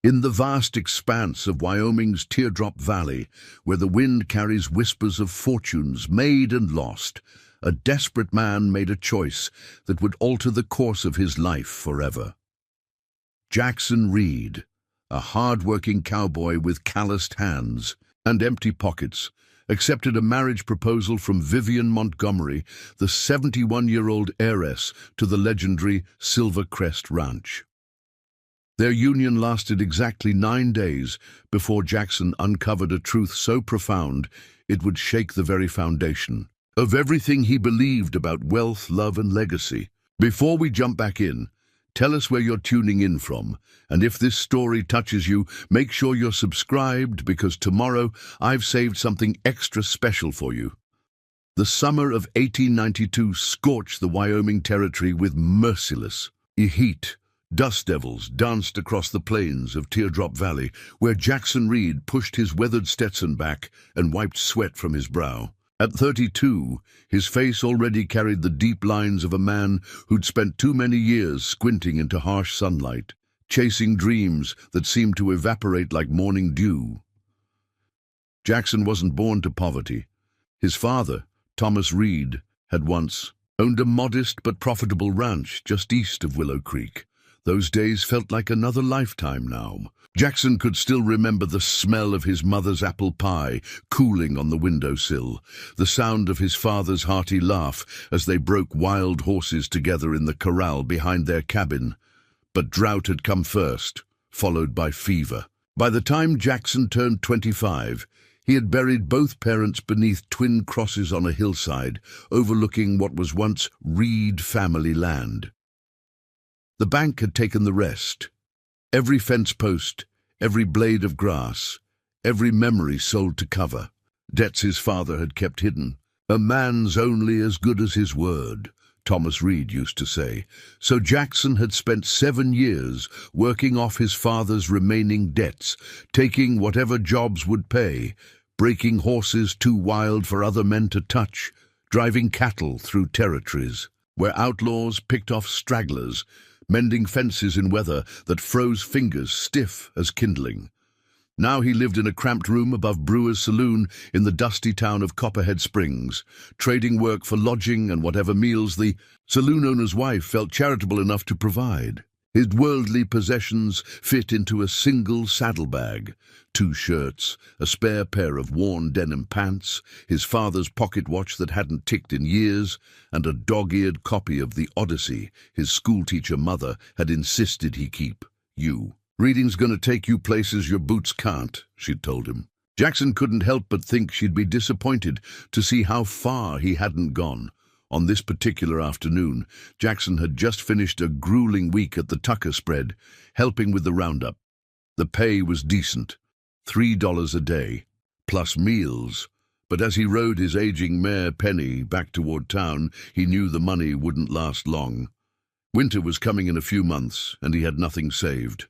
In the vast expanse of Wyoming's Teardrop Valley, where the wind carries whispers of fortunes made and lost, a desperate man made a choice that would alter the course of his life forever. Jackson Reed, a hard-working cowboy with calloused hands and empty pockets, accepted a marriage proposal from Vivian Montgomery, the 71-year-old heiress to the legendary Silver Crest Ranch. Their union lasted exactly 9 days before Jackson uncovered a truth so profound it would shake the very foundation of everything he believed about wealth, love, and legacy. Before we jump back in, tell us where you're tuning in from, and if this story touches you, make sure you're subscribed because tomorrow I've saved something extra special for you. The summer of 1892 scorched the Wyoming Territory with merciless heat. Dust devils danced across the plains of Teardrop Valley, where Jackson Reed pushed his weathered Stetson back and wiped sweat from his brow. At 32, his face already carried the deep lines of a man who'd spent too many years squinting into harsh sunlight, chasing dreams that seemed to evaporate like morning dew. Jackson wasn't born to poverty. His father, Thomas Reed, had once owned a modest but profitable ranch just east of Willow Creek. Those days felt like another lifetime now. Jackson could still remember the smell of his mother's apple pie cooling on the windowsill, the sound of his father's hearty laugh as they broke wild horses together in the corral behind their cabin. But drought had come first, followed by fever. By the time Jackson turned 25, he had buried both parents beneath twin crosses on a hillside overlooking what was once Reed family land. The bank had taken the rest. Every fence post, every blade of grass, every memory sold to cover. Debts his father had kept hidden. A man's only as good as his word, Thomas Reed used to say. So Jackson had spent 7 years working off his father's remaining debts, taking whatever jobs would pay, breaking horses too wild for other men to touch, driving cattle through territories where outlaws picked off stragglers, mending fences in weather that froze fingers stiff as kindling. Now he lived in a cramped room above Brewer's Saloon in the dusty town of Copperhead Springs, trading work for lodging and whatever meals the saloon owner's wife felt charitable enough to provide. His worldly possessions fit into a single saddlebag: 2 shirts, a spare pair of worn denim pants, his father's pocket watch that hadn't ticked in years, and a dog-eared copy of the Odyssey his schoolteacher mother had insisted he keep. Reading's gonna take you places your boots can't, she'd told him. Jackson couldn't help but think she'd be disappointed to see how far he hadn't gone. On this particular afternoon, Jackson had just finished a grueling week at the Tucker spread, helping with the roundup. The pay was decent, $3 a day, plus meals, but as he rode his aging mare Penny back toward town, he knew the money wouldn't last long. Winter was coming in a few months, and he had nothing saved.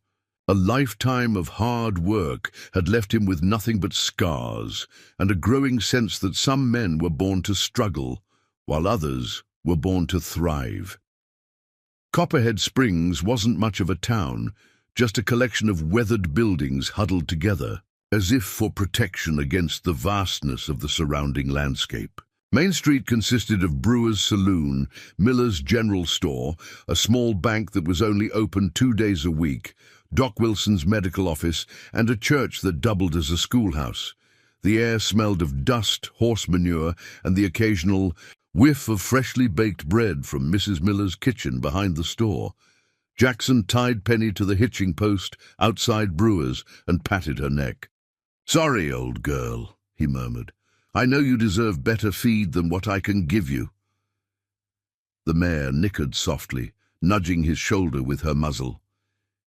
A lifetime of hard work had left him with nothing but scars, and a growing sense that some men were born to struggle, while others were born to thrive. Copperhead Springs wasn't much of a town, just a collection of weathered buildings huddled together, as if for protection against the vastness of the surrounding landscape. Main Street consisted of Brewer's Saloon, Miller's General Store, a small bank that was only open 2 days a week, Doc Wilson's medical office, and a church that doubled as a schoolhouse. The air smelled of dust, horse manure, and the occasional whiff of freshly baked bread from Mrs. Miller's kitchen behind the store. Jackson tied Penny to the hitching post outside Brewer's and patted her neck. "Sorry, old girl," he murmured. "I know you deserve better feed than what I can give you." The mare nickered softly, nudging his shoulder with her muzzle.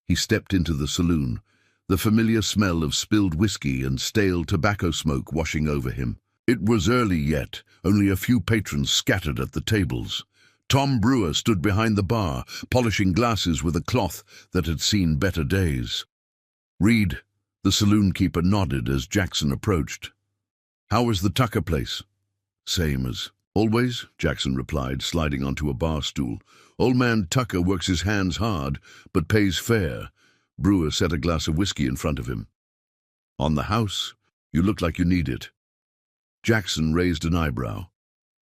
He stepped into the saloon, the familiar smell of spilled whiskey and stale tobacco smoke washing over him. It was early yet, only a few patrons scattered at the tables. Tom Brewer stood behind the bar, polishing glasses with a cloth that had seen better days. "Reed," the saloon keeper nodded as Jackson approached. "How was the Tucker place?" "Same as always," Jackson replied, sliding onto a bar stool. "Old man Tucker works his hands hard, but pays fair. Brewer set a glass of whiskey in front of him. On the house? You look like you need it. Jackson raised an eyebrow.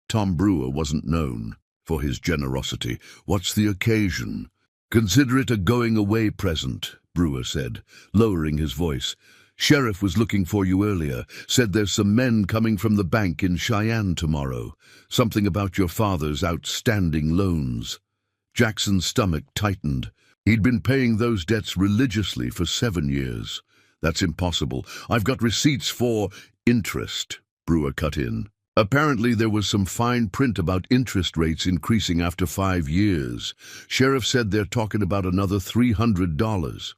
Tom Brewer wasn't known for his generosity. What's the occasion? Consider it a going-away present, Brewer said, lowering his voice. Sheriff was looking for you earlier, said there's some men coming from the bank in Cheyenne tomorrow. Something about your father's outstanding loans. Jackson's stomach tightened. He'd been paying those debts religiously for 7 years. That's impossible. I've got receipts for interest, Brewer cut in. Apparently there was some fine print about interest rates increasing after 5 years. Sheriff said they're talking about another $300.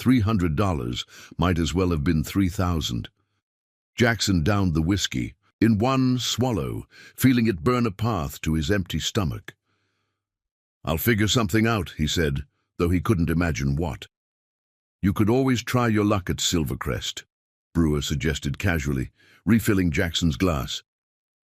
$300 might as well have been 3,000. Jackson downed the whiskey in one swallow, feeling it burn a path to his empty stomach. I'll figure something out, he said, though he couldn't imagine what. You could always try your luck at Silvercrest, Brewer suggested casually, refilling Jackson's glass.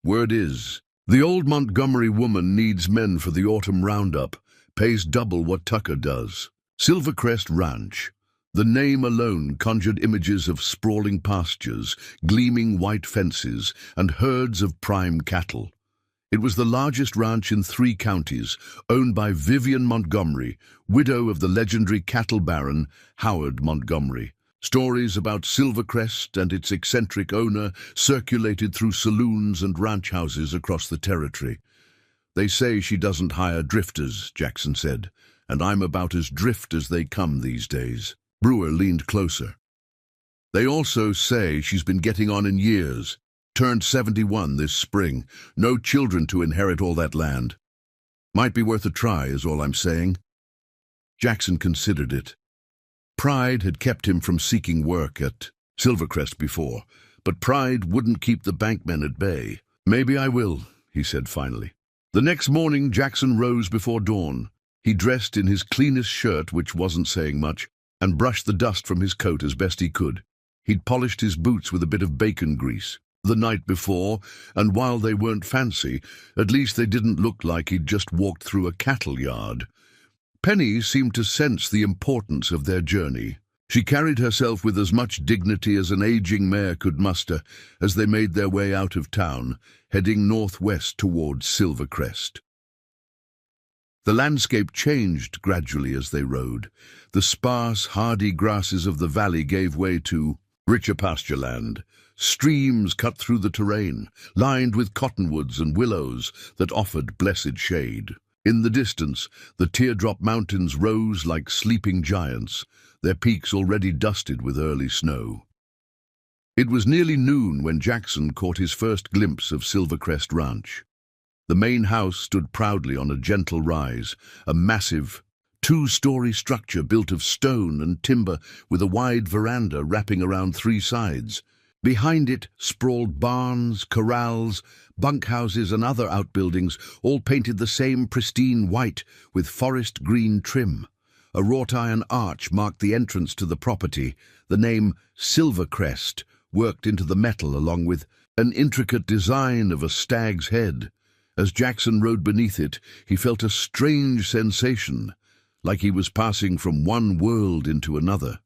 Word is, the old Montgomery woman needs men for the autumn roundup, pays double what Tucker does. Silvercrest Ranch. The name alone conjured images of sprawling pastures, gleaming white fences, and herds of prime cattle. It was the largest ranch in 3 counties, owned by Vivian Montgomery, widow of the legendary cattle baron Howard Montgomery. Stories about Silvercrest and its eccentric owner circulated through saloons and ranch houses across the territory. They say she doesn't hire drifters, Jackson said, and I'm about as drift as they come these days. Brewer leaned closer. They also say she's been getting on in years. Turned 71 this spring. No children to inherit all that land. Might be worth a try, is all I'm saying. Jackson considered it. Pride had kept him from seeking work at Silvercrest before, but pride wouldn't keep the bankmen at bay. Maybe I will, he said finally. The next morning, Jackson rose before dawn. He dressed in his cleanest shirt, which wasn't saying much, and brushed the dust from his coat as best he could. He'd polished his boots with a bit of bacon grease the night before, and while they weren't fancy, at least they didn't look like he'd just walked through a cattle yard. Penny seemed to sense the importance of their journey. She carried herself with as much dignity as an aging mare could muster as they made their way out of town, heading northwest towards Silvercrest. The landscape changed gradually as they rode. The sparse, hardy grasses of the valley gave way to richer pasture land. Streams cut through the terrain, lined with cottonwoods and willows that offered blessed shade. In the distance, the teardrop mountains rose like sleeping giants, their peaks already dusted with early snow. It was nearly noon when Jackson caught his first glimpse of Silvercrest Ranch. The main house stood proudly on a gentle rise, a massive, 2-story structure built of stone and timber with a wide veranda wrapping around 3 sides. Behind it sprawled barns, corrals, bunkhouses and other outbuildings, all painted the same pristine white with forest green trim. A wrought iron arch marked the entrance to the property. The name Silvercrest worked into the metal along with an intricate design of a stag's head. As Jackson rode beneath it, he felt a strange sensation, like he was passing from one world into another.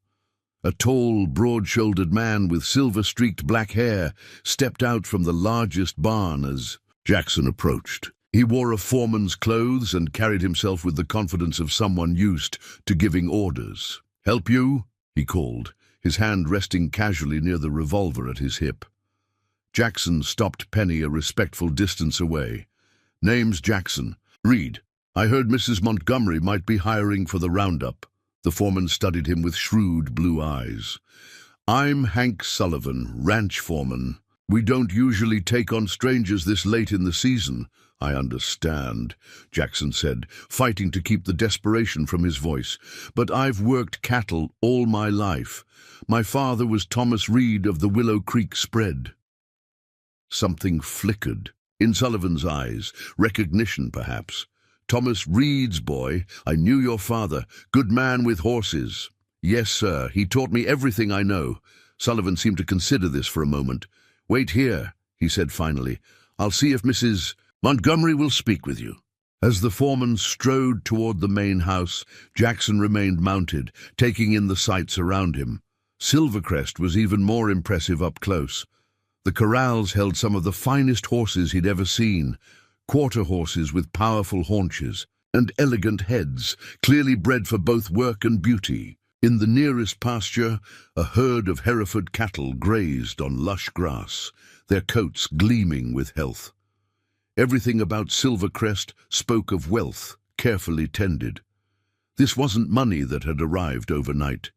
A tall, broad-shouldered man with silver-streaked black hair stepped out from the largest barn as Jackson approached. He wore a foreman's clothes and carried himself with the confidence of someone used to giving orders. "Help you?" he called, his hand resting casually near the revolver at his hip. Jackson stopped Penny a respectful distance away. "Name's Jackson. Reed. I heard Mrs. Montgomery might be hiring for the roundup." The foreman studied him with shrewd blue eyes. "I'm Hank Sullivan, ranch foreman. We don't usually take on strangers this late in the season." "I understand," Jackson said, fighting to keep the desperation from his voice. "But I've worked cattle all my life. My father was Thomas Reed of the Willow Creek Spread." Something flickered in Sullivan's eyes, recognition perhaps. "Thomas Reed's boy. I knew your father. Good man with horses." "Yes, sir. He taught me everything I know." Sullivan seemed to consider this for a moment. "Wait here," he said finally. "I'll see if Mrs. Montgomery will speak with you." As the foreman strode toward the main house, Jackson remained mounted, taking in the sights around him. Silvercrest was even more impressive up close. The corrals held some of the finest horses he'd ever seen, quarter horses with powerful haunches and elegant heads, clearly bred for both work and beauty. In the nearest pasture, a herd of Hereford cattle grazed on lush grass, their coats gleaming with health. Everything about Silvercrest spoke of wealth, carefully tended. This wasn't money that had arrived overnight.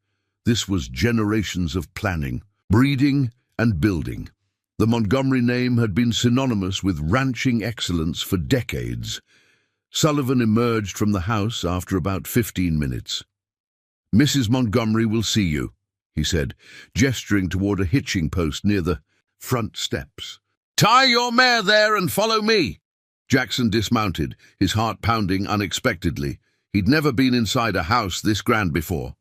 This was generations of planning, breeding, and building. The Montgomery name had been synonymous with ranching excellence for decades. Sullivan emerged from the house after about 15 minutes. "Mrs. Montgomery will see you," he said, gesturing toward a hitching post near the front steps. "Tie your mare there and follow me." Jackson dismounted, his heart pounding unexpectedly. He'd never been inside a house this grand before.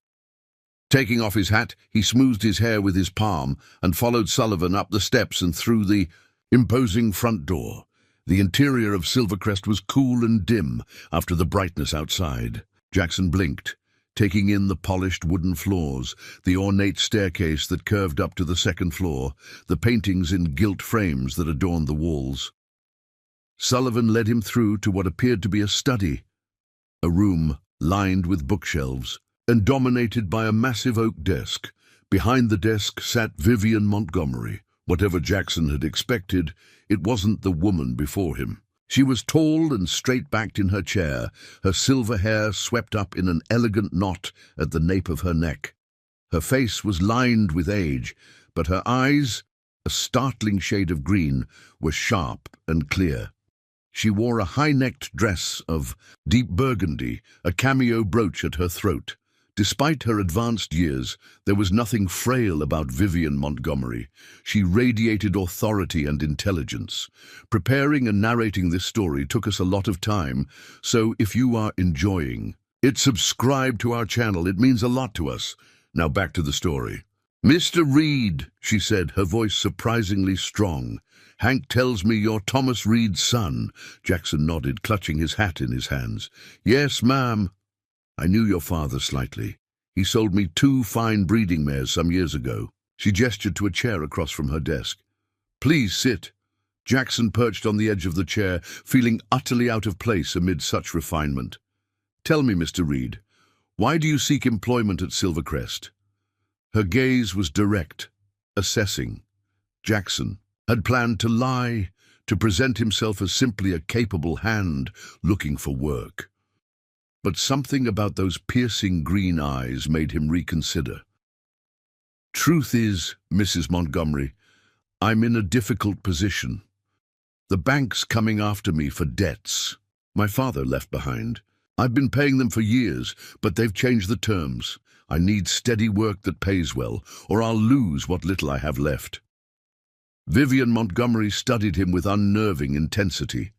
Taking off his hat, he smoothed his hair with his palm and followed Sullivan up the steps and through the imposing front door. The interior of Silvercrest was cool and dim after the brightness outside. Jackson blinked, taking in the polished wooden floors, the ornate staircase that curved up to the second floor, the paintings in gilt frames that adorned the walls. Sullivan led him through to what appeared to be a study, a room lined with bookshelves and dominated by a massive oak desk. Behind the desk sat Vivian Montgomery. Whatever Jackson had expected, it wasn't the woman before him. She was tall and straight-backed in her chair, her silver hair swept up in an elegant knot at the nape of her neck. Her face was lined with age, but her eyes, a startling shade of green, were sharp and clear. She wore a high-necked dress of deep burgundy, a cameo brooch at her throat. Despite her advanced years, there was nothing frail about Vivian Montgomery. She radiated authority and intelligence. Preparing and narrating this story took us a lot of time, so if you are enjoying it, subscribe to our channel. It means a lot to us. Now back to the story. "Mr. Reed," she said, her voice surprisingly strong. "Hank tells me you're Thomas Reed's son." Jackson nodded, clutching his hat in his hands. "Yes, ma'am. I knew your father slightly. He sold me 2 fine breeding mares some years ago." She gestured to a chair across from her desk. "Please sit." Jackson perched on the edge of the chair, feeling utterly out of place amid such refinement. "Tell me, Mr. Reed, why do you seek employment at Silvercrest?" Her gaze was direct, assessing. Jackson had planned to lie, to present himself as simply a capable hand looking for work. But something about those piercing green eyes made him reconsider. "Truth is, Mrs. Montgomery, I'm in a difficult position. The bank's coming after me for debts my father left behind. I've been paying them for years, but they've changed the terms. I need steady work that pays well, or I'll lose what little I have left." Vivian Montgomery studied him with unnerving intensity.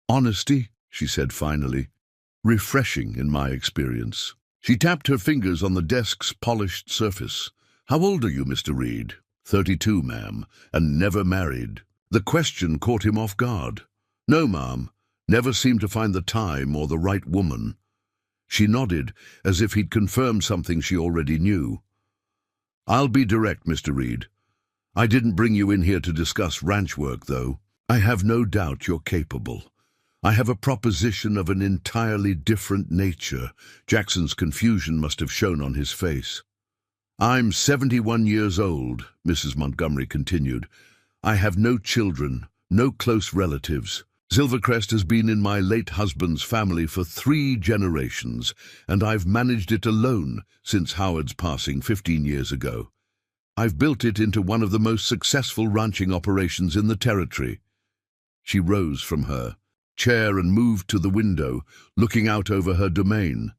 "Honesty," she said finally. "Refreshing in my experience." She tapped her fingers on the desk's polished surface. "How old are you, Mr. Reed?" 32, ma'am, and never married." The question caught him off guard. "No, ma'am, never seemed to find the time or the right woman." She nodded, as if he'd confirmed something she already knew. "I'll be direct, Mr. Reed. I didn't bring you in here to discuss ranch work, though. I have no doubt you're capable. I have a proposition of an entirely different nature." Jackson's confusion must have shown on his face. "I'm 71 years old," Mrs. Montgomery continued. "I have no children, no close relatives. Silvercrest has been in my late husband's family for 3 generations, and I've managed it alone since Howard's passing 15 years ago. I've built it into one of the most successful ranching operations in the territory." She rose from her chair and moved to the window, looking out over her domain.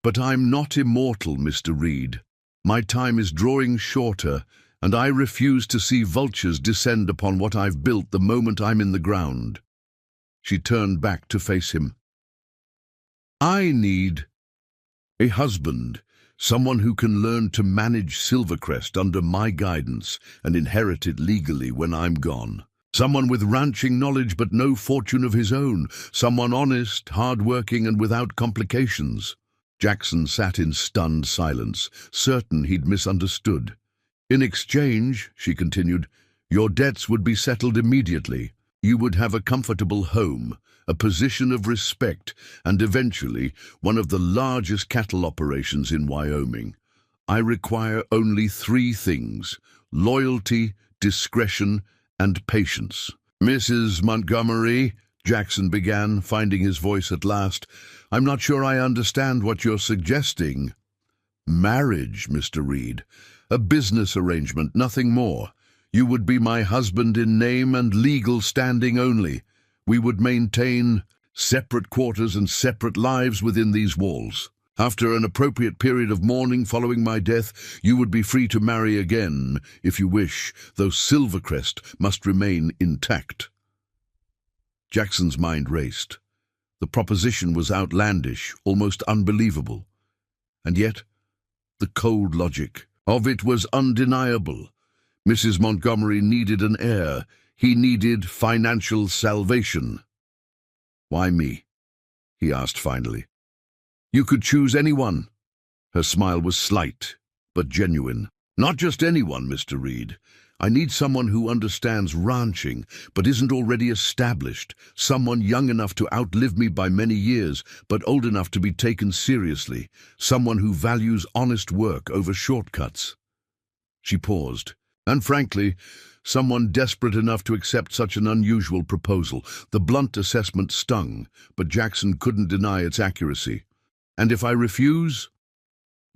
"But I'm not immortal, Mr. Reed. My time is drawing shorter, and I refuse to see vultures descend upon what I've built the moment I'm in the ground." She turned back to face him. "I need a husband, someone who can learn to manage Silvercrest under my guidance and inherit it legally when I'm gone." Someone with ranching knowledge but no fortune of his own. Someone honest, hard-working, and without complications. Jackson sat in stunned silence, certain he'd misunderstood. In exchange, she continued, your debts would be settled immediately. You would have a comfortable home, a position of respect, and eventually one of the largest cattle operations in Wyoming. I require only 3 things: loyalty, discretion, and patience. Mrs. Montgomery, Jackson began, finding his voice at last, I'm not sure I understand what you're suggesting. Marriage, Mr. Reed. A business arrangement, nothing more. You would be my husband in name and legal standing only. We would maintain separate quarters and separate lives within these walls. After an appropriate period of mourning following my death, you would be free to marry again, if you wish, though Silvercrest must remain intact. Jackson's mind raced. The proposition was outlandish, almost unbelievable. And yet, the cold logic of it was undeniable. Mrs. Montgomery needed an heir. He needed financial salvation. Why me? He asked finally. You could choose anyone. Her smile was slight, but genuine. Not just anyone, Mr. Reed. I need someone who understands ranching, but isn't already established. Someone young enough to outlive me by many years, but old enough to be taken seriously. Someone who values honest work over shortcuts. She paused. And frankly, someone desperate enough to accept such an unusual proposal. The blunt assessment stung, but Jackson couldn't deny its accuracy. And if I refuse,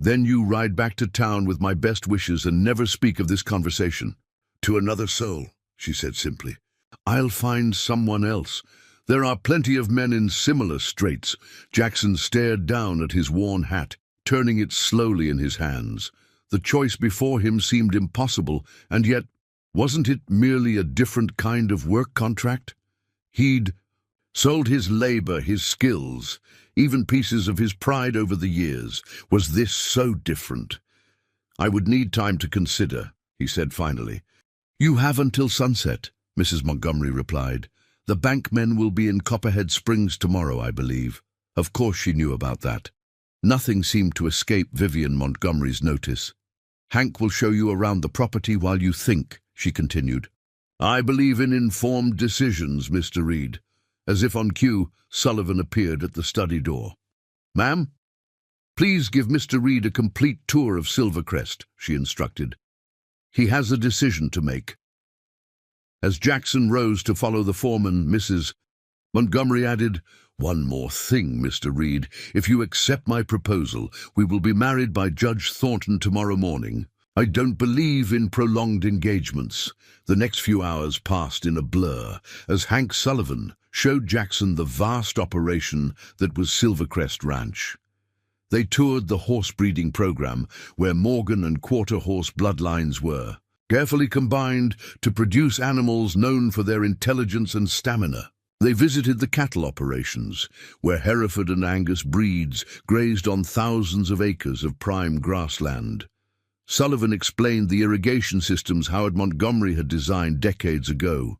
then you ride back to town with my best wishes and never speak of this conversation. To another soul, she said simply. I'll find someone else. There are plenty of men in similar straits. Jackson stared down at his worn hat, turning it slowly in his hands. The choice before him seemed impossible, and yet, wasn't it merely a different kind of work contract? He'd sold his labor, his skills, even pieces of his pride over the years. Was this so different? I would need time to consider, he said finally. You have until sunset, Mrs. Montgomery replied. The bankmen will be in Copperhead Springs tomorrow, I believe. Of course she knew about that. Nothing seemed to escape Vivian Montgomery's notice. Hank will show you around the property while you think, she continued. I believe in informed decisions, Mr. Reed. As if on cue, Sullivan appeared at the study door. Ma'am, please give Mr. Reed a complete tour of Silvercrest, she instructed. He has a decision to make. As Jackson rose to follow the foreman, Mrs. Montgomery added, One more thing, Mr. Reed. If you accept my proposal, we will be married by Judge Thornton tomorrow morning. I don't believe in prolonged engagements. The next few hours passed in a blur as Hank Sullivan showed Jackson the vast operation that was Silvercrest Ranch. They toured the horse-breeding program where Morgan and quarter-horse bloodlines were, carefully combined to produce animals known for their intelligence and stamina. They visited the cattle operations, where Hereford and Angus breeds grazed on thousands of acres of prime grassland. Sullivan explained the irrigation systems Howard Montgomery had designed decades ago,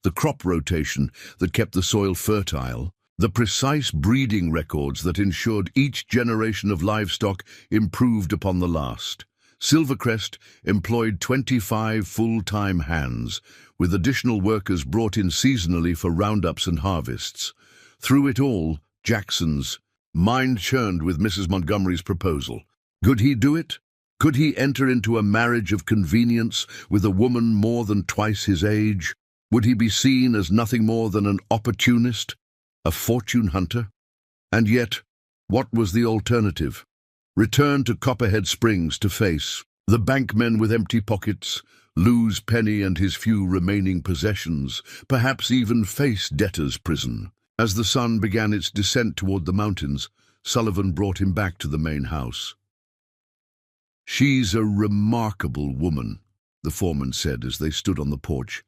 the crop rotation that kept the soil fertile, the precise breeding records that ensured each generation of livestock improved upon the last. Silvercrest employed 25 full-time hands, with additional workers brought in seasonally for roundups and harvests. Through it all, Jackson's mind churned with Mrs. Montgomery's proposal. Could he do it? Could he enter into a marriage of convenience with a woman more than twice his age? Would he be seen as nothing more than an opportunist, a fortune hunter? And yet, what was the alternative? Return to Copperhead Springs to face the bankmen with empty pockets, lose Penny and his few remaining possessions, perhaps even face debtor's prison. As the sun began its descent toward the mountains, Sullivan brought him back to the main house. She's a remarkable woman, the foreman said as they stood on the porch.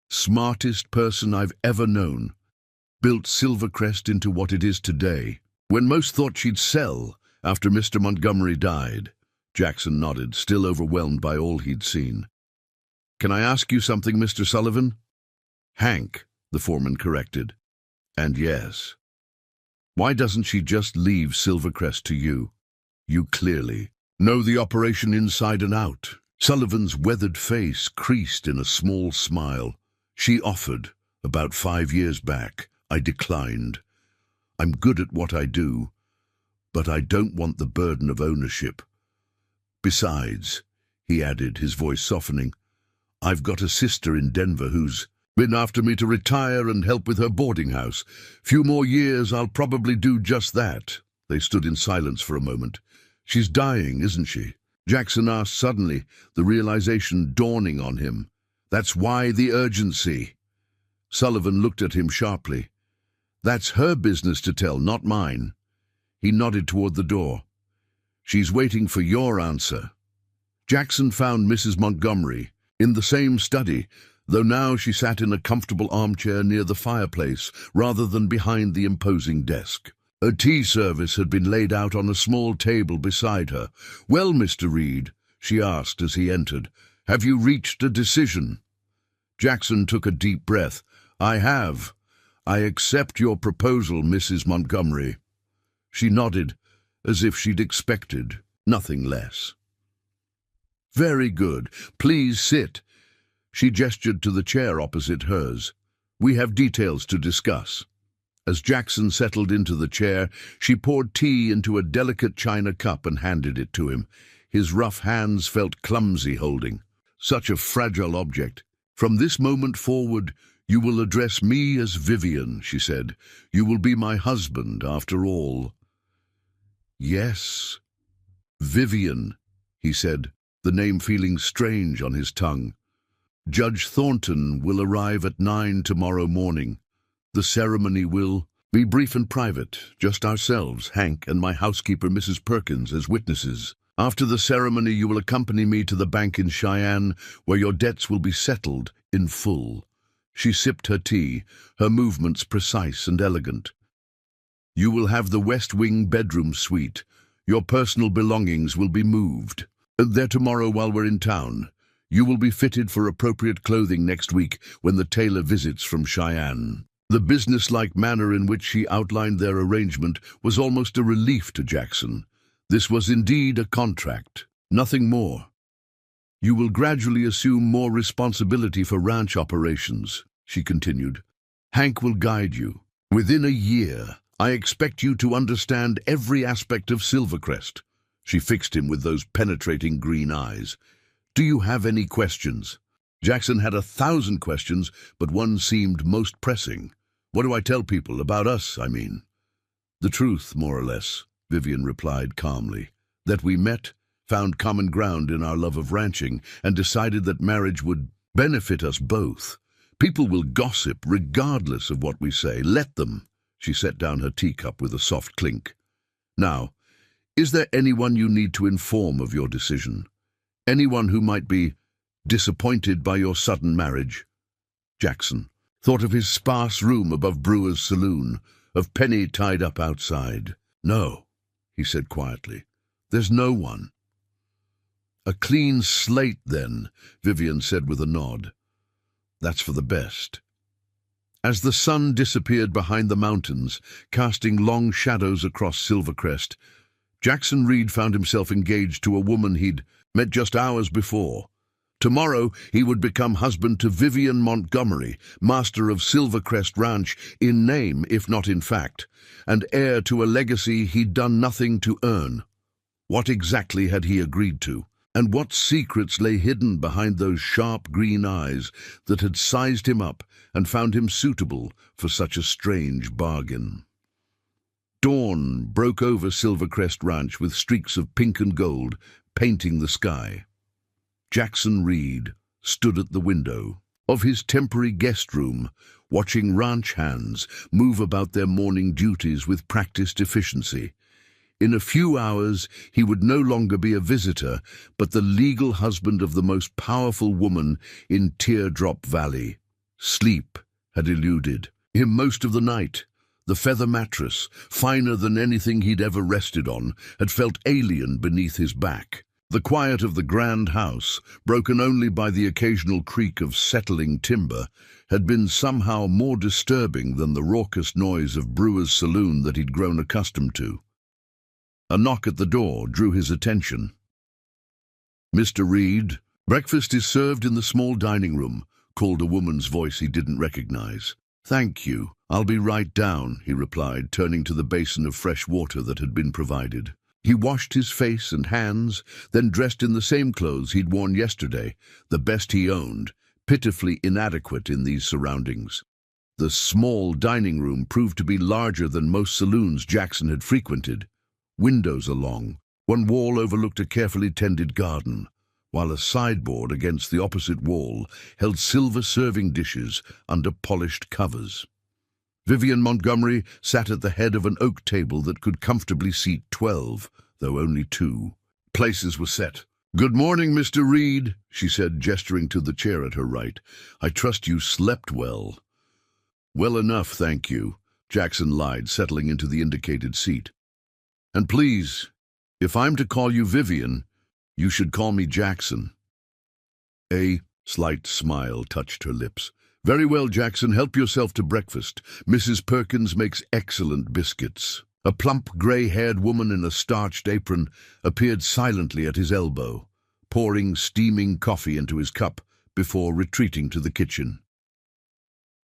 Smartest person I've ever known. Built Silvercrest into what it is today. When most thought she'd sell after Mr. Montgomery died, Jackson nodded, still overwhelmed by all he'd seen. Can I ask you something, Mr. Sullivan? Hank, the foreman corrected. And yes. Why doesn't she just leave Silvercrest to you? You clearly know the operation inside and out. Sullivan's weathered face creased in a small smile. She offered, about 5 years back. I declined. I'm good at what I do, but I don't want the burden of ownership. Besides, he added, his voice softening, I've got a sister in Denver who's been after me to retire and help with her boarding house. Few more years, I'll probably do just that. They stood in silence for a moment. She's dying, isn't she? Jackson asked suddenly, the realization dawning on him. That's why the urgency. Sullivan looked at him sharply. That's her business to tell, not mine. He nodded toward the door. She's waiting for your answer. Jackson found Mrs. Montgomery in the same study, though now she sat in a comfortable armchair near the fireplace rather than behind the imposing desk. A tea service had been laid out on a small table beside her. Well, Mr. Reed, she asked as he entered, have you reached a decision? Jackson took a deep breath. I have. I accept your proposal, Mrs. Montgomery. She nodded, as if she'd expected nothing less. Very good. Please sit. She gestured to the chair opposite hers. We have details to discuss. As Jackson settled into the chair, she poured tea into a delicate china cup and handed it to him. His rough hands felt clumsy holding such a fragile object. From this moment forward, you will address me as Vivian, she said. You will be my husband, after all. Yes, Vivian, he said, the name feeling strange on his tongue. Judge Thornton will arrive at 9 tomorrow morning. The ceremony will be brief and private, just ourselves, Hank and my housekeeper, Mrs. Perkins, as witnesses. After the ceremony, you will accompany me to the bank in Cheyenne, where your debts will be settled in full. She sipped her tea, her movements precise and elegant. You will have the West Wing bedroom suite. Your personal belongings will be moved. There tomorrow while we're in town. You will be fitted for appropriate clothing next week when the tailor visits from Cheyenne. The businesslike manner in which she outlined their arrangement was almost a relief to Jackson. This was indeed a contract, nothing more. You will gradually assume more responsibility for ranch operations, she continued. Hank will guide you. Within a year, I expect you to understand every aspect of Silvercrest. She fixed him with those penetrating green eyes. Do you have any questions? Jackson had 1,000 questions, but one seemed most pressing. What do I tell people about us, I mean? The truth, more or less, Vivian replied calmly. That we met, found common ground in our love of ranching, and decided that marriage would benefit us both. People will gossip regardless of what we say. Let them. She set down her teacup with a soft clink. Now, is there anyone you need to inform of your decision? Anyone who might be disappointed by your sudden marriage? Jackson thought of his sparse room above Brewer's saloon, of Penny tied up outside. No, he said quietly. There's no one. A clean slate, then, Vivian said with a nod. That's for the best. As the sun disappeared behind the mountains, casting long shadows across Silvercrest, Jackson Reed found himself engaged to a woman he'd met just hours before. Tomorrow he would become husband to Vivian Montgomery, master of Silvercrest Ranch in name, if not in fact, and heir to a legacy he'd done nothing to earn. What exactly had he agreed to? And what secrets lay hidden behind those sharp green eyes that had sized him up and found him suitable for such a strange bargain? Dawn broke over Silvercrest Ranch with streaks of pink and gold painting the sky. Jackson Reed stood at the window of his temporary guest room, watching ranch hands move about their morning duties with practiced efficiency. In a few hours, he would no longer be a visitor, but the legal husband of the most powerful woman in Teardrop Valley. Sleep had eluded him most of the night. The feather mattress, finer than anything he'd ever rested on, had felt alien beneath his back. The quiet of the grand house, broken only by the occasional creak of settling timber, had been somehow more disturbing than the raucous noise of Brewer's saloon that he'd grown accustomed to. A knock at the door drew his attention. "Mr. Reed, breakfast is served in the small dining room," called a woman's voice he didn't recognize. "Thank you. I'll be right down," he replied, turning to the basin of fresh water that had been provided. He washed his face and hands, then dressed in the same clothes he'd worn yesterday, the best he owned, pitifully inadequate in these surroundings. The small dining room proved to be larger than most saloons Jackson had frequented. Windows along, one wall overlooked a carefully tended garden, while a sideboard against the opposite wall held silver serving dishes under polished covers. Vivian Montgomery sat at the head of an oak table that could comfortably seat 12, though only 2. Places were set. "Good morning, Mr. Reed," she said, gesturing to the chair at her right. "I trust you slept well." "Well enough, thank you," Jackson lied, settling into the indicated seat. "And please, if I'm to call you Vivian, you should call me Jackson." A slight smile touched her lips. "Very well, Jackson, help yourself to breakfast. Mrs. Perkins makes excellent biscuits." A plump, grey-haired woman in a starched apron appeared silently at his elbow, pouring steaming coffee into his cup before retreating to the kitchen.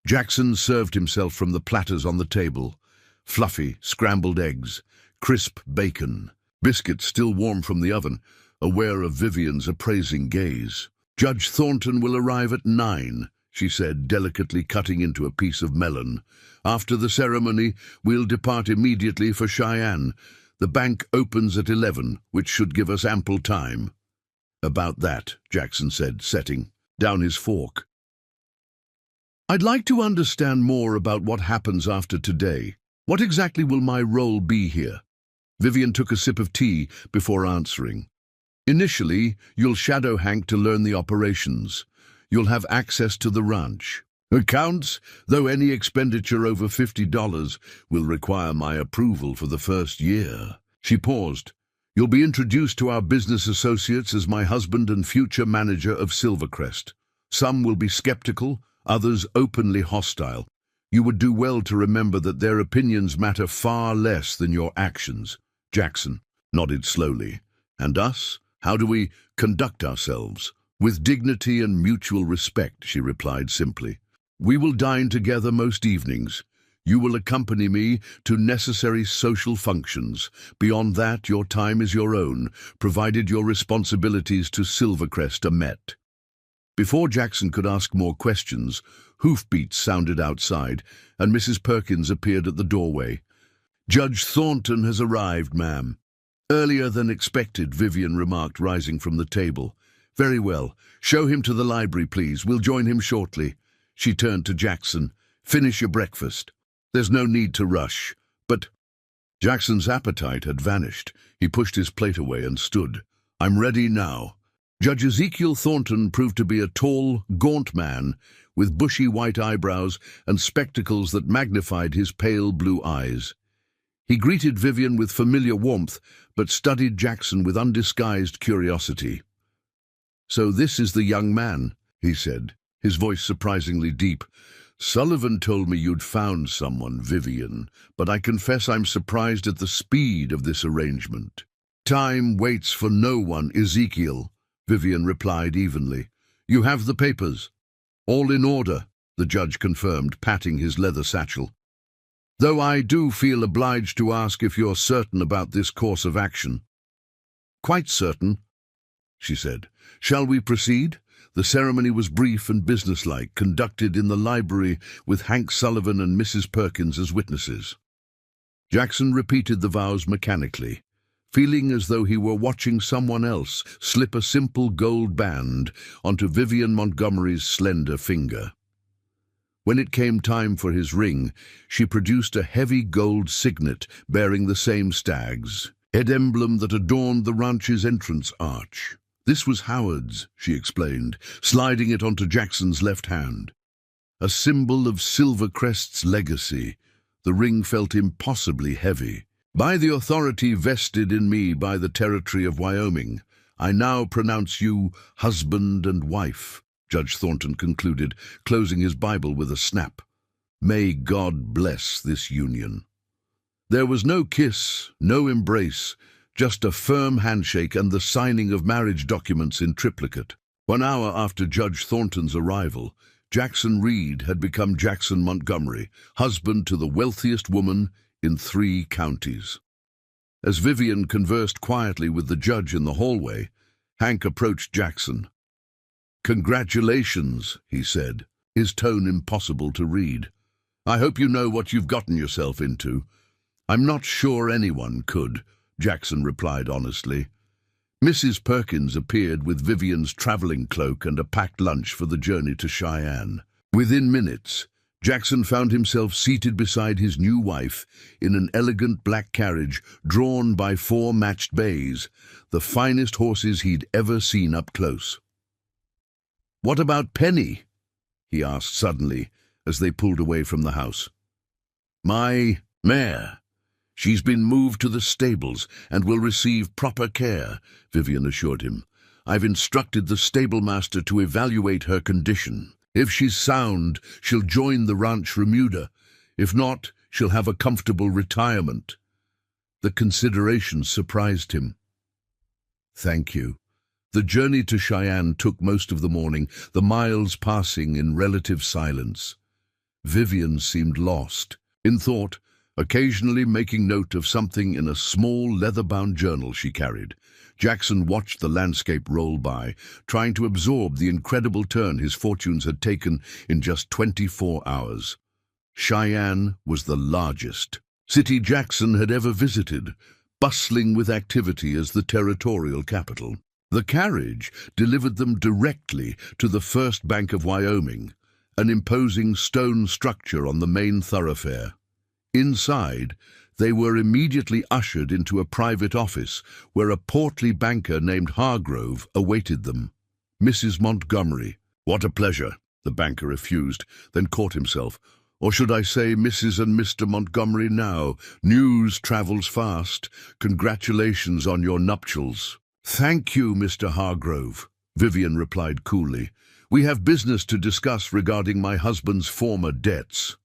Jackson served himself from the platters on the table: fluffy, scrambled eggs, crisp bacon, biscuits still warm from the oven, aware of Vivian's appraising gaze. "Judge Thornton will arrive at 9, she said, delicately cutting into a piece of melon. "After the ceremony, we'll depart immediately for Cheyenne. The bank opens at 11, which should give us ample time." "About that," Jackson said, setting down his fork. "I'd like to understand more about what happens after today. What exactly will my role be here?" Vivian took a sip of tea before answering. "Initially, you'll shadow Hank to learn the operations. You'll have access to the ranch. Accounts, though any expenditure over $50 will require my approval for the first year." She paused. "You'll be introduced to our business associates as my husband and future manager of Silvercrest. Some will be skeptical, others openly hostile. You would do well to remember that their opinions matter far less than your actions." Jackson nodded slowly. "And us? How do we conduct ourselves?" "With dignity and mutual respect," she replied simply. "We will dine together most evenings. You will accompany me to necessary social functions. Beyond that, your time is your own, provided your responsibilities to Silvercrest are met." Before Jackson could ask more questions, hoofbeats sounded outside, and Mrs. Perkins appeared at the doorway. "Judge Thornton has arrived, ma'am." "Earlier than expected," Vivian remarked, rising from the table. "Very well. Show him to the library, please. We'll join him shortly." She turned to Jackson. "Finish your breakfast. There's no need to rush." "But—" Jackson's appetite had vanished. He pushed his plate away and stood. "I'm ready now." Judge Ezekiel Thornton proved to be a tall, gaunt man with bushy white eyebrows and spectacles that magnified his pale blue eyes. He greeted Vivian with familiar warmth, but studied Jackson with undisguised curiosity. "So this is the young man," he said, his voice surprisingly deep. "Sullivan told me you'd found someone, Vivian, but I confess I'm surprised at the speed of this arrangement." "Time waits for no one, Ezekiel," Vivian replied evenly. "You have the papers?" "All in order," the judge confirmed, patting his leather satchel. "Though I do feel obliged to ask if you're certain about this course of action." "Quite certain," she said. "Shall we proceed?" The ceremony was brief and businesslike, conducted in the library with Hank Sullivan and Mrs. Perkins as witnesses. Jackson repeated the vows mechanically, feeling as though he were watching someone else slip a simple gold band onto Vivian Montgomery's slender finger. When it came time for his ring, she produced a heavy gold signet bearing the same stag's head emblem that adorned the ranch's entrance arch. "This was Howard's," she explained, sliding it onto Jackson's left hand. A symbol of Silvercrest's legacy, the ring felt impossibly heavy. "By the authority vested in me by the territory of Wyoming, I now pronounce you husband and wife," Judge Thornton concluded, closing his Bible with a snap. "May God bless this union." There was no kiss, no embrace, just a firm handshake and the signing of marriage documents in triplicate. 1 hour after Judge Thornton's arrival, Jackson Reed had become Jackson Montgomery, husband to the wealthiest woman in 3 counties. As Vivian conversed quietly with the judge in the hallway, Hank approached Jackson. "Congratulations," he said, his tone impossible to read. "I hope you know what you've gotten yourself into." "I'm not sure anyone could," Jackson replied honestly. Mrs. Perkins appeared with Vivian's traveling cloak and a packed lunch for the journey to Cheyenne. Within minutes, Jackson found himself seated beside his new wife in an elegant black carriage drawn by 4 matched bays, the finest horses he'd ever seen up close. "What about Penny?" he asked suddenly as they pulled away from the house. "My mare. She's been moved to the stables and will receive proper care," Vivian assured him. "I've instructed the stablemaster to evaluate her condition. If she's sound, she'll join the Ranch Remuda. If not, she'll have a comfortable retirement." The consideration surprised him. "Thank you." The journey to Cheyenne took most of the morning, the miles passing in relative silence. Vivian seemed lost, in thought, occasionally making note of something in a small leather-bound journal she carried. Jackson watched the landscape roll by, trying to absorb the incredible turn his fortunes had taken in just 24 hours. Cheyenne was the largest city Jackson had ever visited, bustling with activity as the territorial capital. The carriage delivered them directly to the First Bank of Wyoming, an imposing stone structure on the main thoroughfare. Inside, they were immediately ushered into a private office where a portly banker named Hargrove awaited them. "Mrs. Montgomery." "What a pleasure," the banker refused, then caught himself. "Or should I say Mrs. and Mr. Montgomery now? News travels fast. Congratulations on your nuptials." "Thank you, Mr. Hargrove," Vivian replied coolly. "We have business to discuss regarding my husband's former debts."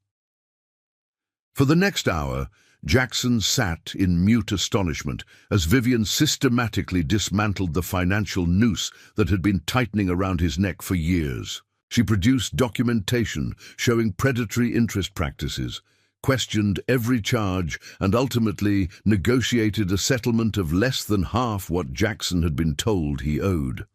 For the next hour, Jackson sat in mute astonishment as Vivian systematically dismantled the financial noose that had been tightening around his neck for years. She produced documentation showing predatory interest practices, questioned every charge, and ultimately negotiated a settlement of less than half what Jackson had been told he owed.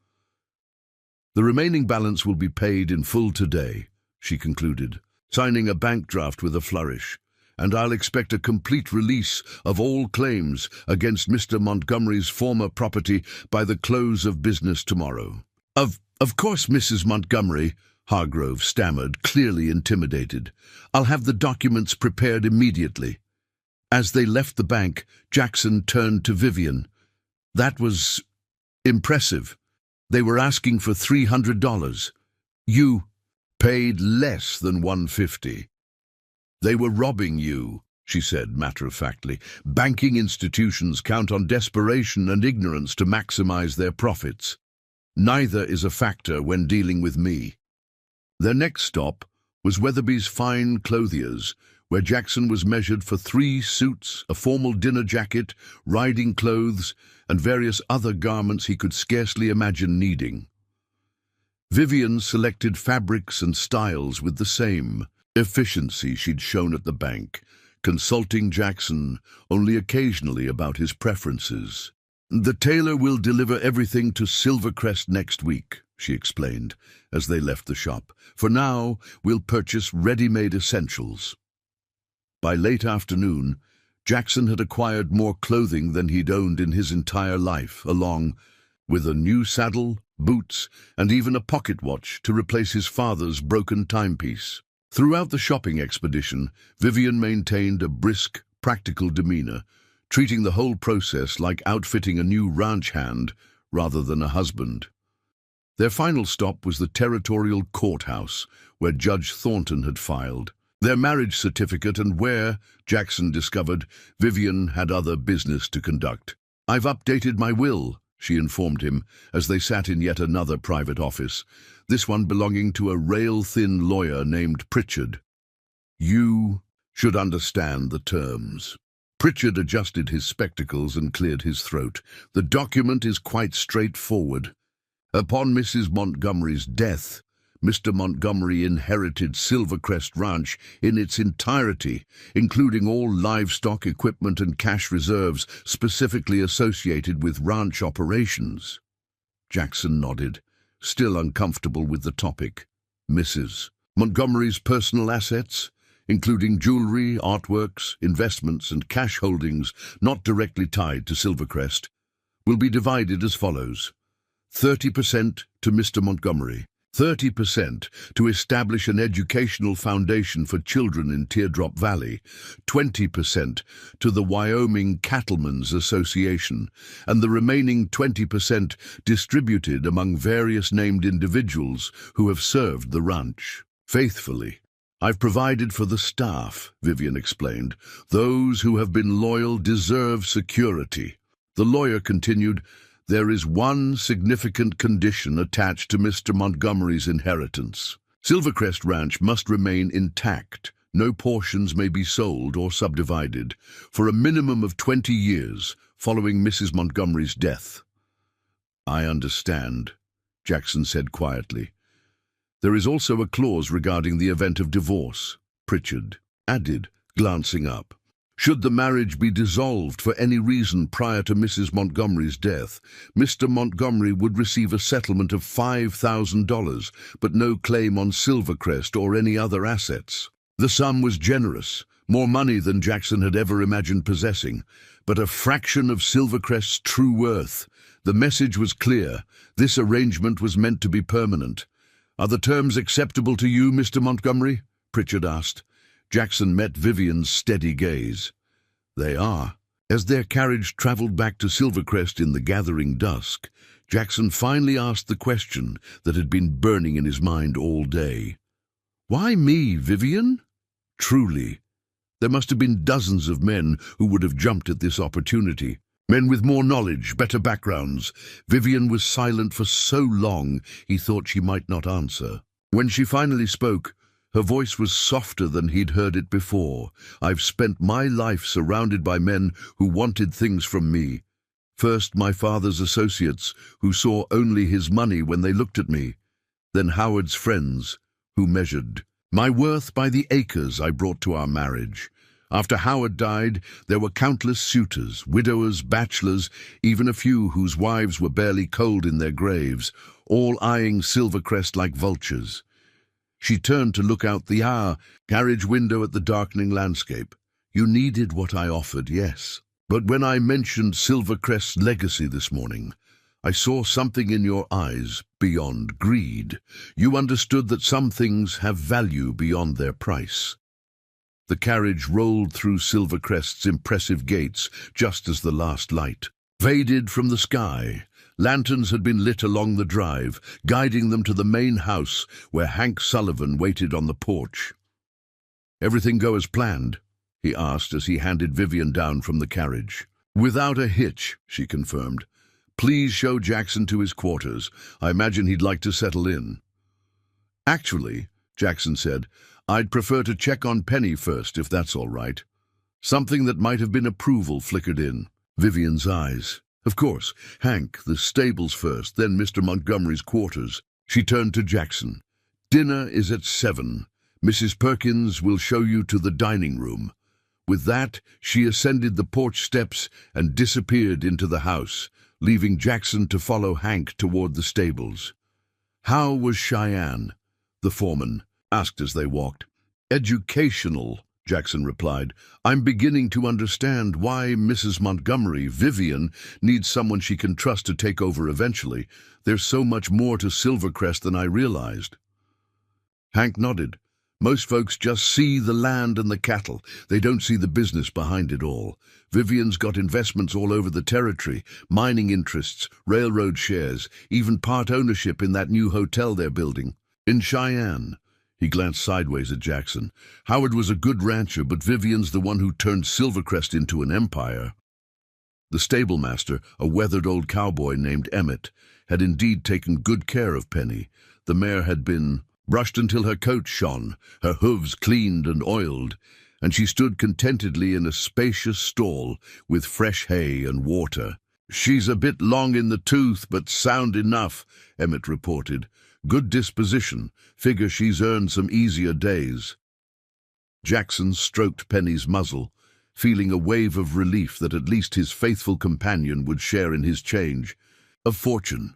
"The remaining balance will be paid in full today," she concluded, signing a bank draft with a flourish. "And I'll expect a complete release of all claims against Mr. Montgomery's former property by the close of business tomorrow." Of course, Mrs. Montgomery," Hargrove stammered, clearly intimidated. "I'll have the documents prepared immediately." As they left the bank, Jackson turned to Vivian. "That was impressive. They were asking for $300. You paid less than $150. "They were robbing you," she said matter-of-factly. "Banking institutions count on desperation and ignorance to maximize their profits. Neither is a factor when dealing with me." Their next stop was Weatherby's Fine Clothiers, where Jackson was measured for 3 suits, a formal dinner jacket, riding clothes, and various other garments he could scarcely imagine needing. Vivian selected fabrics and styles with the same efficiency she'd shown at the bank, consulting Jackson only occasionally about his preferences. "The tailor will deliver everything to Silvercrest next week," she explained as they left the shop. "For now, we'll purchase ready-made essentials." By late afternoon, Jackson had acquired more clothing than he'd owned in his entire life, along with a new saddle, boots, and even a pocket watch to replace his father's broken timepiece. Throughout the shopping expedition, Vivian maintained a brisk, practical demeanor, treating the whole process like outfitting a new ranch hand rather than a husband. Their final stop was the territorial courthouse, where Judge Thornton had filed their marriage certificate and where, Jackson discovered, Vivian had other business to conduct. "I've updated my will," she informed him as they sat in yet another private office, this one belonging to a rail-thin lawyer named Pritchard. "You should understand the terms." Pritchard adjusted his spectacles and cleared his throat. "The document is quite straightforward. Upon Mrs. Montgomery's death, Mr. Montgomery inherited Silvercrest Ranch in its entirety, including all livestock, equipment and cash reserves specifically associated with ranch operations." Jackson nodded, still uncomfortable with the topic. "Mrs. Montgomery's personal assets, including jewelry, artworks, investments and cash holdings not directly tied to Silvercrest, will be divided as follows. 30% to Mr. Montgomery, 30% to establish an educational foundation for children in Teardrop Valley, 20% to the Wyoming Cattlemen's Association, and the remaining 20% distributed among various named individuals who have served the ranch faithfully. I've provided for the staff," Vivian explained. "Those who have been loyal deserve security." The lawyer continued, "There is one significant condition attached to Mr. Montgomery's inheritance. Silvercrest Ranch must remain intact. No portions may be sold or subdivided for a minimum of 20 years following Mrs. Montgomery's death." "I understand," Jackson said quietly. "There is also a clause regarding the event of divorce," Pritchard added, glancing up. "Should the marriage be dissolved for any reason prior to Mrs. Montgomery's death, Mr. Montgomery would receive a settlement of $5,000, but no claim on Silvercrest or any other assets." The sum was generous, more money than Jackson had ever imagined possessing, but a fraction of Silvercrest's true worth. The message was clear. This arrangement was meant to be permanent. "Are the terms acceptable to you, Mr. Montgomery?" Pritchard asked. Jackson met Vivian's steady gaze. "They are." As their carriage traveled back to Silvercrest in the gathering dusk, Jackson finally asked the question that had been burning in his mind all day. "Why me, Vivian?" Truly, there must have been dozens of men who would have jumped at this opportunity. Men with more knowledge, better backgrounds. Vivian was silent for so long he thought she might not answer. When she finally spoke, her voice was softer than he'd heard it before. "I've spent my life surrounded by men who wanted things from me. First, my father's associates, who saw only his money when they looked at me. Then Howard's friends, who measured my worth by the acres I brought to our marriage. After Howard died, there were countless suitors, widowers, bachelors, even a few whose wives were barely cold in their graves, all eyeing Silvercrest like vultures." She turned to look out the carriage window at the darkening landscape. "You needed what I offered, yes. But when I mentioned Silvercrest's legacy this morning, I saw something in your eyes beyond greed. You understood that some things have value beyond their price." The carriage rolled through Silvercrest's impressive gates just as the last light faded from the sky. Lanterns had been lit along the drive, guiding them to the main house where Hank Sullivan waited on the porch. "Everything go as planned?" he asked as he handed Vivian down from the carriage. "Without a hitch," she confirmed. "Please show Jackson to his quarters. I imagine he'd like to settle in." "Actually," Jackson said, "I'd prefer to check on Penny first, if that's all right." Something that might have been approval flickered in Vivian's eyes. "Of course, Hank, the stables first, then Mr. Montgomery's quarters." She turned to Jackson. "Dinner is at 7. Mrs. Perkins will show you to the dining room." With that, she ascended the porch steps and disappeared into the house, leaving Jackson to follow Hank toward the stables. "How was Cheyenne?" the foreman asked as they walked. "Educational," Jackson replied. "I'm beginning to understand why Mrs. Montgomery, Vivian, needs someone she can trust to take over eventually. There's so much more to Silvercrest than I realized." Hank nodded. "Most folks just see the land and the cattle. They don't see the business behind it all. Vivian's got investments all over the territory, mining interests, railroad shares, even part ownership in that new hotel they're building. In Cheyenne." He glanced sideways at Jackson. "Howard was a good rancher, but Vivian's the one who turned Silvercrest into an empire." The stablemaster, a weathered old cowboy named Emmett, had indeed taken good care of Penny. The mare had been brushed until her coat shone, her hooves cleaned and oiled, and she stood contentedly in a spacious stall with fresh hay and water. "She's a bit long in the tooth, but sound enough," Emmett reported. "Good disposition. Figure she's earned some easier days." Jackson stroked Penny's muzzle, feeling a wave of relief that at least his faithful companion would share in his change of fortune.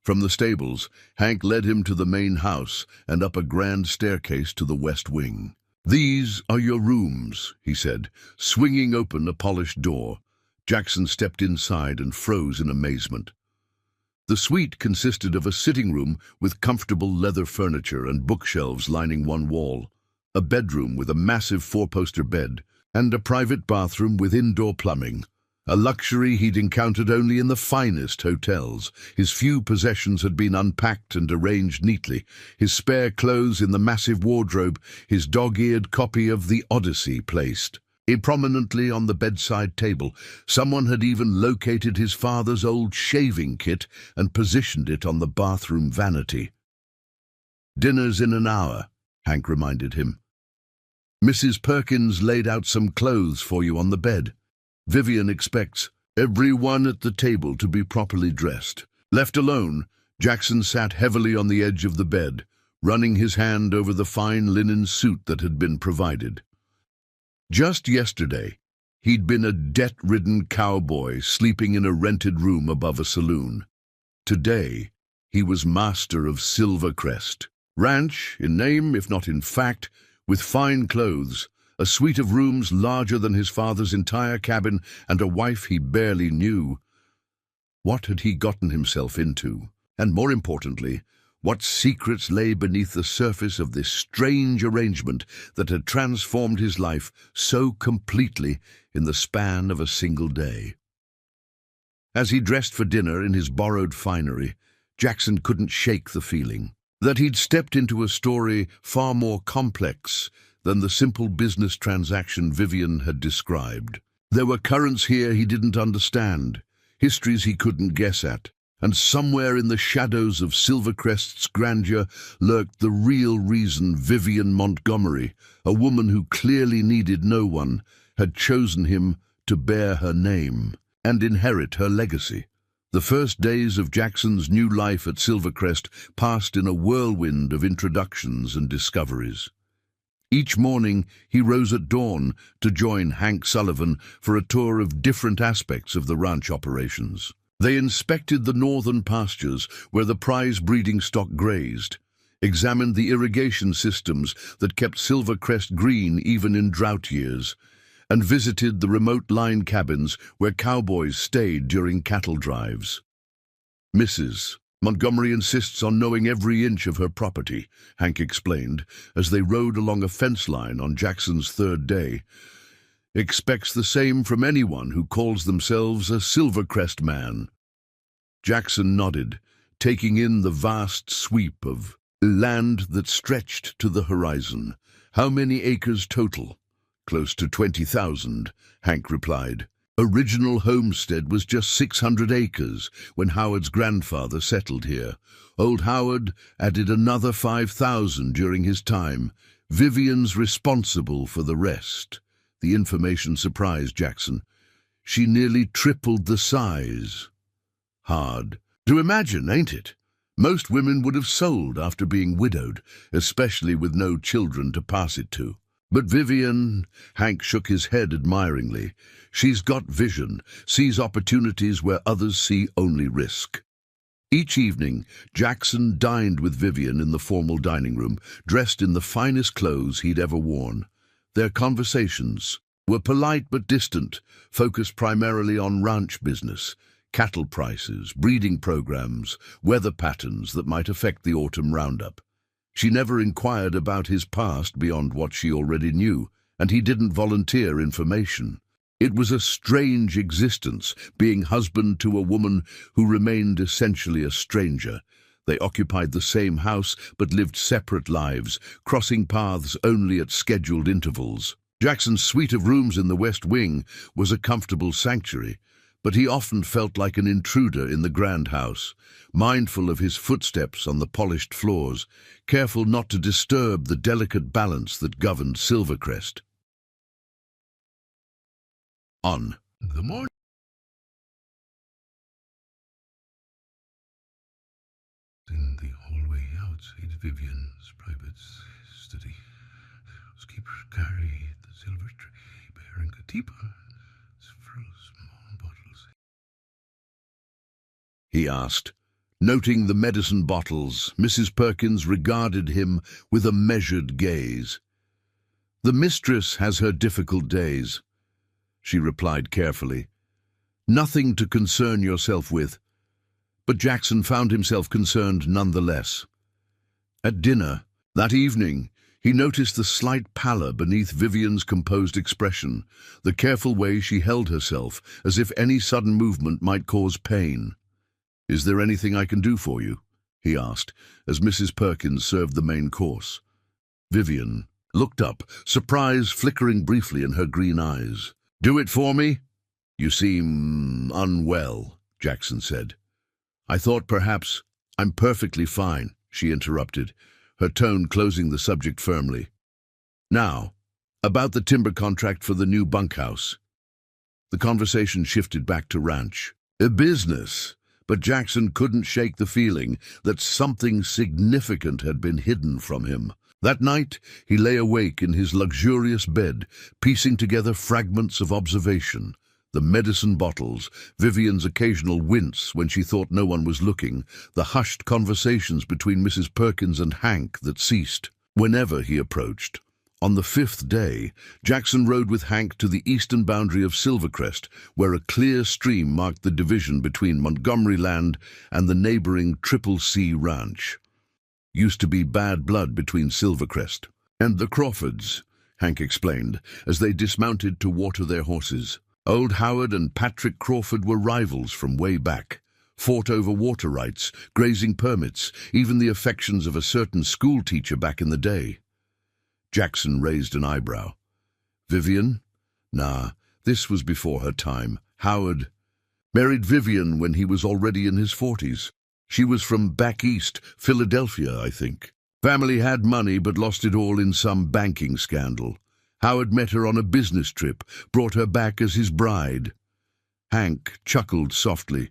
From the stables, Hank led him to the main house and up a grand staircase to the west wing. "These are your rooms," he said, swinging open a polished door. Jackson stepped inside and froze in amazement. The suite consisted of a sitting room with comfortable leather furniture and bookshelves lining one wall, a bedroom with a massive four-poster bed, and a private bathroom with indoor plumbing, a luxury he'd encountered only in the finest hotels. His few possessions had been unpacked and arranged neatly, his spare clothes in the massive wardrobe, his dog-eared copy of The Odyssey placed prominently on the bedside table. Someone had even located his father's old shaving kit and positioned it on the bathroom vanity. "Dinner's in an hour," Hank reminded him. "Mrs. Perkins laid out some clothes for you on the bed. Vivian expects everyone at the table to be properly dressed." Left alone, Jackson sat heavily on the edge of the bed, running his hand over the fine linen suit that had been provided. Just yesterday, he'd been a debt-ridden cowboy sleeping in a rented room above a saloon. Today, he was master of Silvercrest Ranch, in name if not in fact, with fine clothes, a suite of rooms larger than his father's entire cabin, and a wife he barely knew. What had he gotten himself into? And more importantly, what secrets lay beneath the surface of this strange arrangement that had transformed his life so completely in the span of a single day? As he dressed for dinner in his borrowed finery, Jackson couldn't shake the feeling that he'd stepped into a story far more complex than the simple business transaction Vivian had described. There were currents here he didn't understand, histories he couldn't guess at, and somewhere in the shadows of Silvercrest's grandeur lurked the real reason Vivian Montgomery, a woman who clearly needed no one, had chosen him to bear her name and inherit her legacy. The first days of Jackson's new life at Silvercrest passed in a whirlwind of introductions and discoveries. Each morning he rose at dawn to join Hank Sullivan for a tour of different aspects of the ranch operations. They inspected the northern pastures where the prize breeding stock grazed, examined the irrigation systems that kept Silvercrest green even in drought years, and visited the remote line cabins where cowboys stayed during cattle drives. "Mrs. Montgomery insists on knowing every inch of her property," Hank explained as they rode along a fence line on Jackson's third day. "Expects the same from anyone who calls themselves a Silvercrest man." Jackson nodded, taking in the vast sweep of land that stretched to the horizon. "How many acres total?" "Close to 20,000, Hank replied. "Original homestead was just 600 acres when Howard's grandfather settled here. Old Howard added another 5,000 during his time. Vivian's responsible for the rest." The information surprised Jackson. "She nearly tripled the size." Hard to imagine, ain't it? Most women would have sold after being widowed, especially with no children to pass it to. But Vivian, Hank shook his head admiringly. She's got vision, sees opportunities where others see only risk. Each evening, Jackson dined with Vivian in the formal dining room, dressed in the finest clothes he'd ever worn. Their conversations were polite but distant, focused primarily on ranch business, cattle prices, breeding programs, weather patterns that might affect the autumn roundup. She never inquired about his past beyond what she already knew, and he didn't volunteer information. It was a strange existence, being husband to a woman who remained essentially a stranger. They occupied the same house but lived separate lives, crossing paths only at scheduled intervals. Jackson's suite of rooms in the West Wing was a comfortable sanctuary, but he often felt like an intruder in the grand house, mindful of his footsteps on the polished floors, careful not to disturb the delicate balance that governed Silvercrest. On the morning. In the hallway outside Vivian's private study, housekeeper carried the silver tray bearing a teapot and several small bottles. He asked. Noting the medicine bottles, Mrs. Perkins regarded him with a measured gaze. "The mistress has her difficult days," she replied carefully. "Nothing to concern yourself with." But Jackson found himself concerned nonetheless. At dinner, that evening, he noticed the slight pallor beneath Vivian's composed expression, the careful way she held herself, as if any sudden movement might cause pain. "Is there anything I can do for you?" he asked, as Mrs. Perkins served the main course. Vivian looked up, surprise flickering briefly in her green eyes. "Do it for me? You seem unwell," Jackson said. "I thought perhaps—" "I'm perfectly fine," she interrupted, her tone closing the subject firmly. "Now, about the timber contract for the new bunkhouse." The conversation shifted back to ranch. A business, but Jackson couldn't shake the feeling that something significant had been hidden from him. That night, he lay awake in his luxurious bed, piecing together fragments of observation. The medicine bottles, Vivian's occasional wince when she thought no one was looking, the hushed conversations between Mrs. Perkins and Hank that ceased whenever he approached. On the 5th day, Jackson rode with Hank to the eastern boundary of Silvercrest, where a clear stream marked the division between Montgomery land and the neighboring Triple C Ranch. "Used to be bad blood between Silvercrest and the Crawfords," Hank explained, as they dismounted to water their horses. "Old Howard and Patrick Crawford were rivals from way back, fought over water rights, grazing permits, even the affections of a certain school teacher back in the day." Jackson raised an eyebrow. "Vivian? Nah, this was before her time. Howard married Vivian when he was already in his 40s. She was from back east, Philadelphia, I think. Family had money but lost it all in some banking scandal. Howard met her on a business trip, brought her back as his bride." Hank chuckled softly.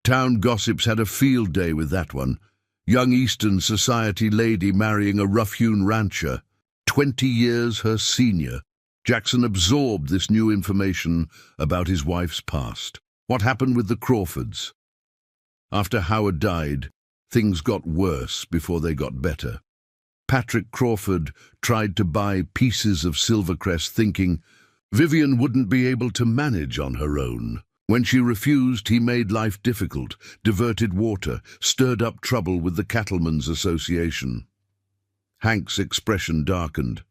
"Town gossips had a field day with that one. Young Eastern society lady marrying a rough-hewn rancher, 20 years her senior." Jackson absorbed this new information about his wife's past. What happened with the Crawfords? After Howard died, things got worse before they got better. Patrick Crawford tried to buy pieces of Silvercrest, thinking Vivian wouldn't be able to manage on her own. When she refused, he made life difficult, diverted water, stirred up trouble with the Cattlemen's Association. Hank's expression darkened.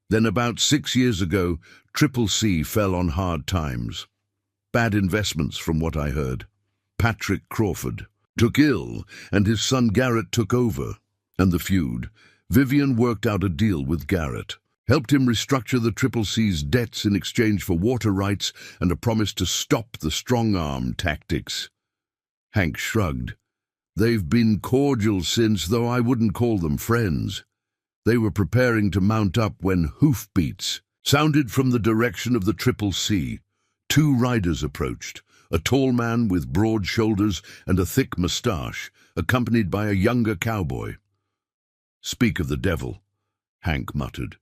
Then about 6 years ago, Triple C fell on hard times. Bad investments, from what I heard. Patrick Crawford took ill, and his son Garrett took over. And the feud. Vivian worked out a deal with Garrett, helped him restructure the Triple C's debts in exchange for water rights and a promise to stop the strong-arm tactics. Hank shrugged. "They've been cordial since, though I wouldn't call them friends. They were preparing to mount up when hoofbeats sounded from the direction of the Triple C. 2 riders approached, a tall man with broad shoulders and a thick mustache, accompanied by a younger cowboy. "Speak of the devil," Hank muttered.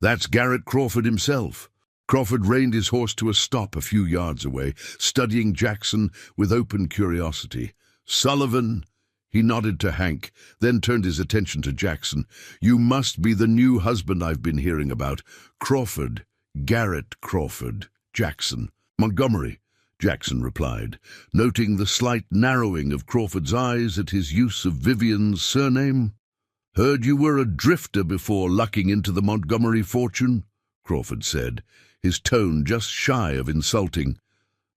"That's Garrett Crawford himself." Crawford reined his horse to a stop a few yards away, studying Jackson with open curiosity. "Sullivan," he nodded to Hank, then turned his attention to Jackson. "You must be the new husband I've been hearing about. Crawford, Garrett Crawford, Jackson." "Montgomery," Jackson replied, noting the slight narrowing of Crawford's eyes at his use of Vivian's surname. "Heard you were a drifter before lucking into the Montgomery fortune," Crawford said, his tone just shy of insulting.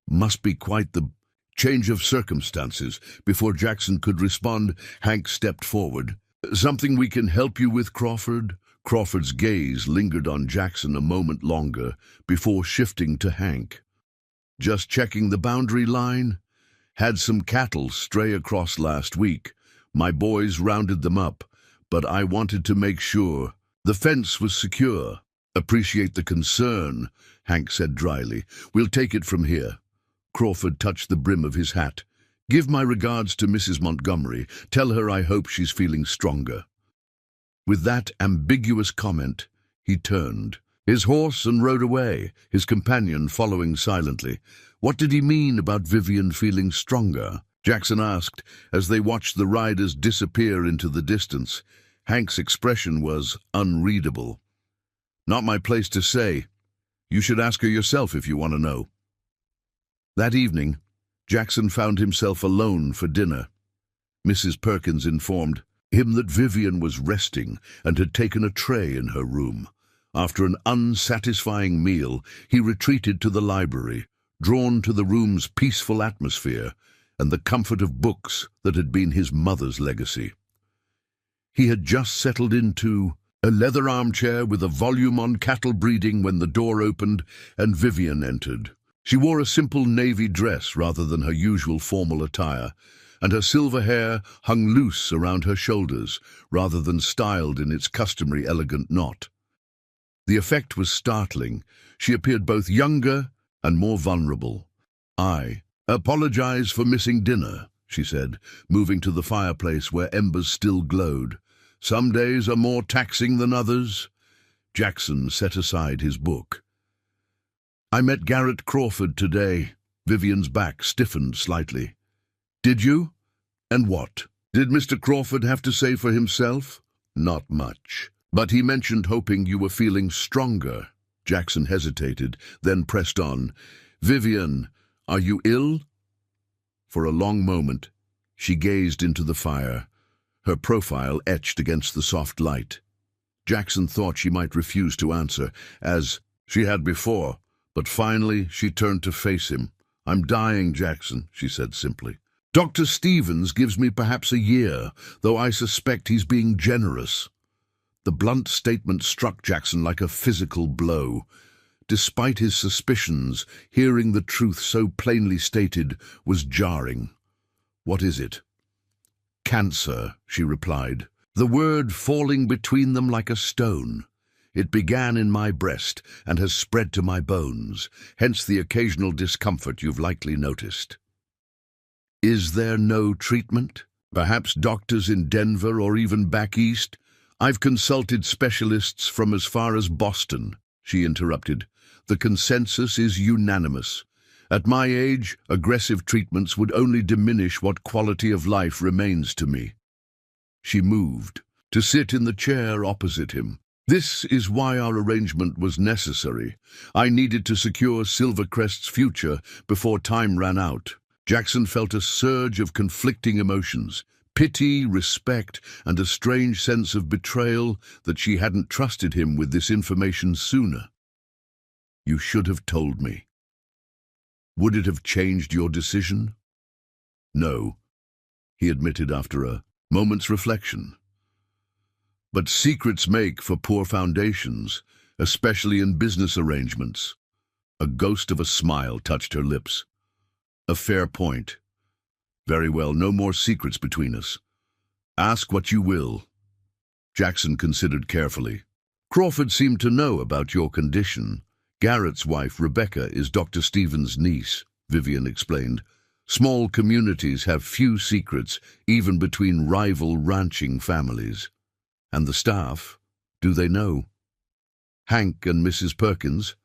"Must be quite the change of circumstances." Before Jackson could respond, Hank stepped forward. "Something we can help you with, Crawford?" Crawford's gaze lingered on Jackson a moment longer before shifting to Hank. Just checking the boundary line. Had some cattle stray across last week. My boys rounded them up, but I wanted to make sure the fence was secure. Appreciate the concern, Hank said dryly. We'll take it from here. Crawford touched the brim of his hat. Give my regards to Mrs. Montgomery. Tell her I hope she's feeling stronger. With that ambiguous comment, he turned his horse and rode away, his companion following silently. What did he mean about Vivian feeling stronger? Jackson asked as they watched the riders disappear into the distance. Hank's expression was unreadable. Not my place to say. You should ask her yourself if you want to know. That evening, Jackson found himself alone for dinner. Mrs. Perkins informed him that Vivian was resting and had taken a tray in her room. After an unsatisfying meal, he retreated to the library, drawn to the room's peaceful atmosphere and the comfort of books that had been his mother's legacy. He had just settled into a leather armchair with a volume on cattle breeding when the door opened and Vivian entered. She wore a simple navy dress rather than her usual formal attire, and her silver hair hung loose around her shoulders rather than styled in its customary elegant knot. The effect was startling. She appeared both younger and more vulnerable. I apologize for missing dinner, she said, moving to the fireplace where embers still glowed. Some days are more taxing than others. Jackson set aside his book. I met Garrett Crawford today. Vivian's back stiffened slightly. Did you? And what? Did Mr. Crawford have to say for himself? Not much. But he mentioned hoping you were feeling stronger. Jackson hesitated, then pressed on. Vivian, are you ill? For a long moment, she gazed into the fire, her profile etched against the soft light. Jackson thought she might refuse to answer, as she had before, but finally she turned to face him. I'm dying, Jackson, she said simply. Dr. Stevens gives me perhaps a year, though I suspect he's being generous. The blunt statement struck Jackson like a physical blow. Despite his suspicions, hearing the truth so plainly stated was jarring. What is it? Cancer, she replied, the word falling between them like a stone. It began in my breast and has spread to my bones, hence the occasional discomfort you've likely noticed. Is there no treatment? Perhaps doctors in Denver or even back east? I've consulted specialists from as far as Boston, she interrupted. The consensus is unanimous. At my age, aggressive treatments would only diminish what quality of life remains to me. She moved to sit in the chair opposite him. This is why our arrangement was necessary. I needed to secure Silvercrest's future before time ran out. Jackson felt a surge of conflicting emotions. Pity, respect, and a strange sense of betrayal that she hadn't trusted him with this information sooner. You should have told me. Would it have changed your decision? No, he admitted after a moment's reflection. But secrets make for poor foundations, especially in business arrangements. A ghost of a smile touched her lips. A fair point. Very well, no more secrets between us. Ask what you will. Jackson considered carefully. Crawford seemed to know about your condition. Garrett's wife, Rebecca, is Dr. Stevens' niece, Vivian explained. Small communities have few secrets, even between rival ranching families. And the staff, do they know? Hank and Mrs. Perkins?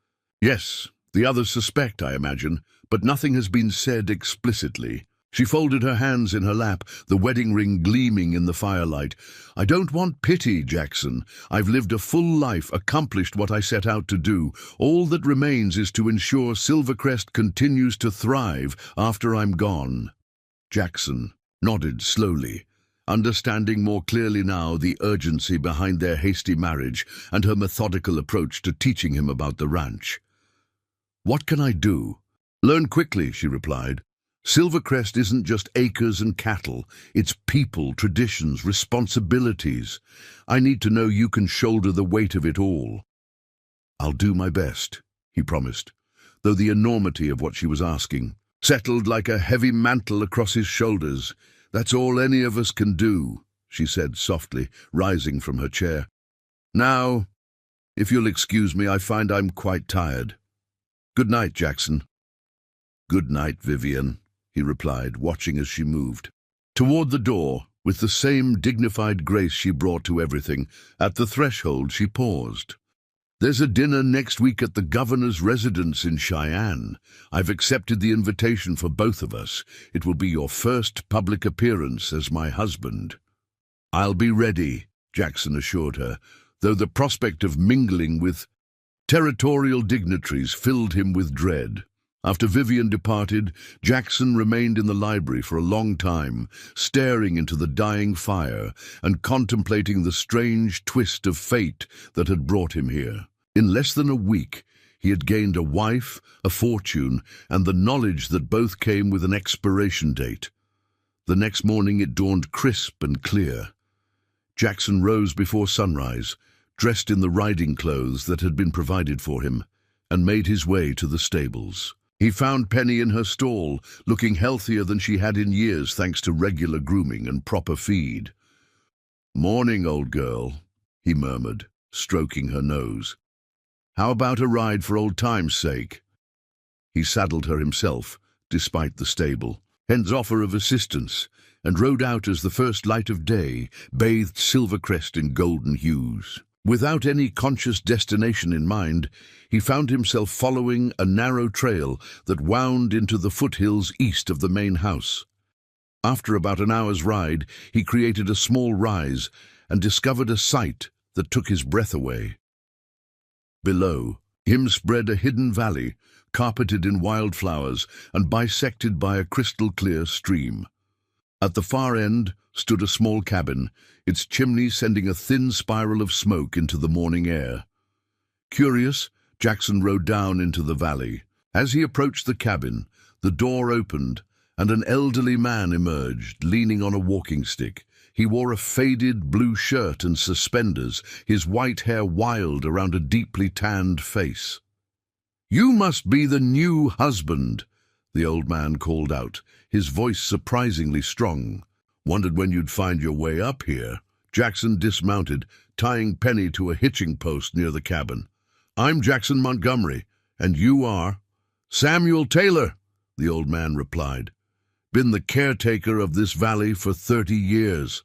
Yes, the others suspect, I imagine, but nothing has been said explicitly. She folded her hands in her lap, the wedding ring gleaming in the firelight. I don't want pity, Jackson. I've lived a full life, accomplished what I set out to do. All that remains is to ensure Silvercrest continues to thrive after I'm gone. Jackson nodded slowly, understanding more clearly now the urgency behind their hasty marriage and her methodical approach to teaching him about the ranch. What can I do? Learn quickly, she replied. Silvercrest isn't just acres and cattle, it's people, traditions, responsibilities. I need to know you can shoulder the weight of it all. I'll do my best, he promised. though the enormity of what she was asking settled like a heavy mantle across his shoulders. "That's all any of us can do," she said softly, rising from her chair. "Now, if you'll excuse me, I find I'm quite tired. Good night, Jackson." "Good night, Vivian," he replied, watching as she moved toward the door with the same dignified grace she brought to everything. At the threshold she paused. "There's a dinner next week at the governor's residence in Cheyenne. I've accepted the invitation for both of us. It will be your first public appearance as my husband." "I'll be ready," Jackson assured her, though the prospect of mingling with territorial dignitaries filled him with dread. After Vivian departed, Jackson remained in the library for a long time, staring into the dying fire and contemplating the strange twist of fate that had brought him here. In less than a week, he had gained a wife, a fortune, and the knowledge that both came with an expiration date. The next morning it dawned crisp and clear. Jackson rose before sunrise, dressed in the riding clothes that had been provided for him, and made his way to the stables. He found Penny in her stall, looking healthier than she had in years thanks to regular grooming and proper feed. "Morning, old girl," he murmured, stroking her nose. "How about a ride for old time's sake?" He saddled her himself, despite the stable, Hen's offer of assistance, and rode out as the first light of day bathed Silvercrest in golden hues. Without any conscious destination in mind, he found himself following a narrow trail that wound into the foothills east of the main house. After about an hour's ride, he created a small rise and discovered a sight that took his breath away. Below him spread a hidden valley, carpeted in wildflowers and bisected by a crystal-clear stream. At the far end stood a small cabin, its chimney sending a thin spiral of smoke into the morning air. Curious, Jackson rode down into the valley. As he approached the cabin, the door opened, and an elderly man emerged, leaning on a walking stick. He wore a faded blue shirt and suspenders, his white hair wild around a deeply tanned face. "You must be the new husband," the old man called out, his voice surprisingly strong. "Wondered when you'd find your way up here." Jackson dismounted, tying Penny to a hitching post near the cabin. "I'm Jackson Montgomery, and you are?" "Samuel Taylor," the old man replied. "Been the caretaker of this valley for 30 years.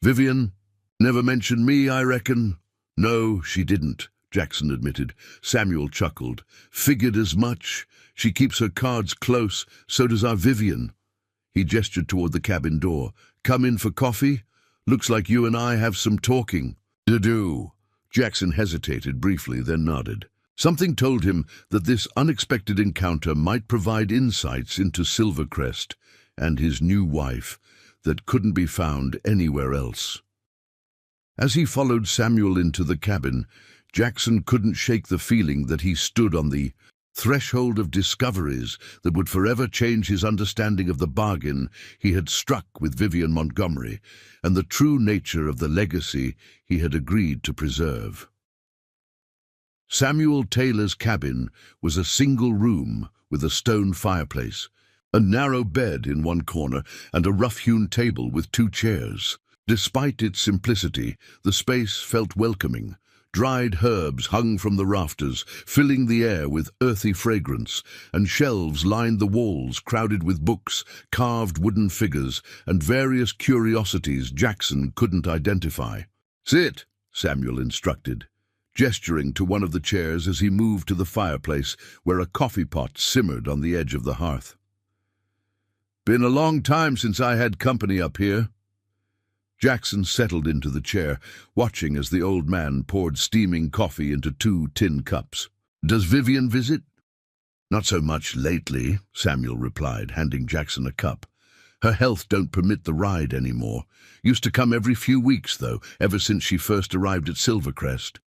Vivian never mentioned me, I reckon?" "No, she didn't," Jackson admitted. Samuel chuckled. "Figured as much. She keeps her cards close, so does our Vivian." He gestured toward the cabin door. "Come in for coffee? Looks like you and I have some talking to do." Jackson hesitated briefly, then nodded. Something told him that this unexpected encounter might provide insights into Silvercrest and his new wife that couldn't be found anywhere else. As he followed Samuel into the cabin, Jackson couldn't shake the feeling that he stood on the threshold of discoveries that would forever change his understanding of the bargain he had struck with Vivian Montgomery and the true nature of the legacy he had agreed to preserve. Samuel Taylor's cabin was a single room with a stone fireplace, a narrow bed in one corner, and a rough-hewn table with 2 chairs. Despite its simplicity, the space felt welcoming. Dried herbs hung from the rafters, filling the air with earthy fragrance, and shelves lined the walls crowded with books, carved wooden figures, and various curiosities Jackson couldn't identify. "Sit," Samuel instructed, gesturing to one of the chairs as he moved to the fireplace where a coffee pot simmered on the edge of the hearth. "Been a long time since I had company up here." Jackson settled into the chair, watching as the old man poured steaming coffee into 2 tin cups. "Does Vivian visit?" "Not so much lately," Samuel replied, handing Jackson a cup. "Her health don't permit the ride anymore. Used to come every few weeks, though, ever since she first arrived at Silvercrest."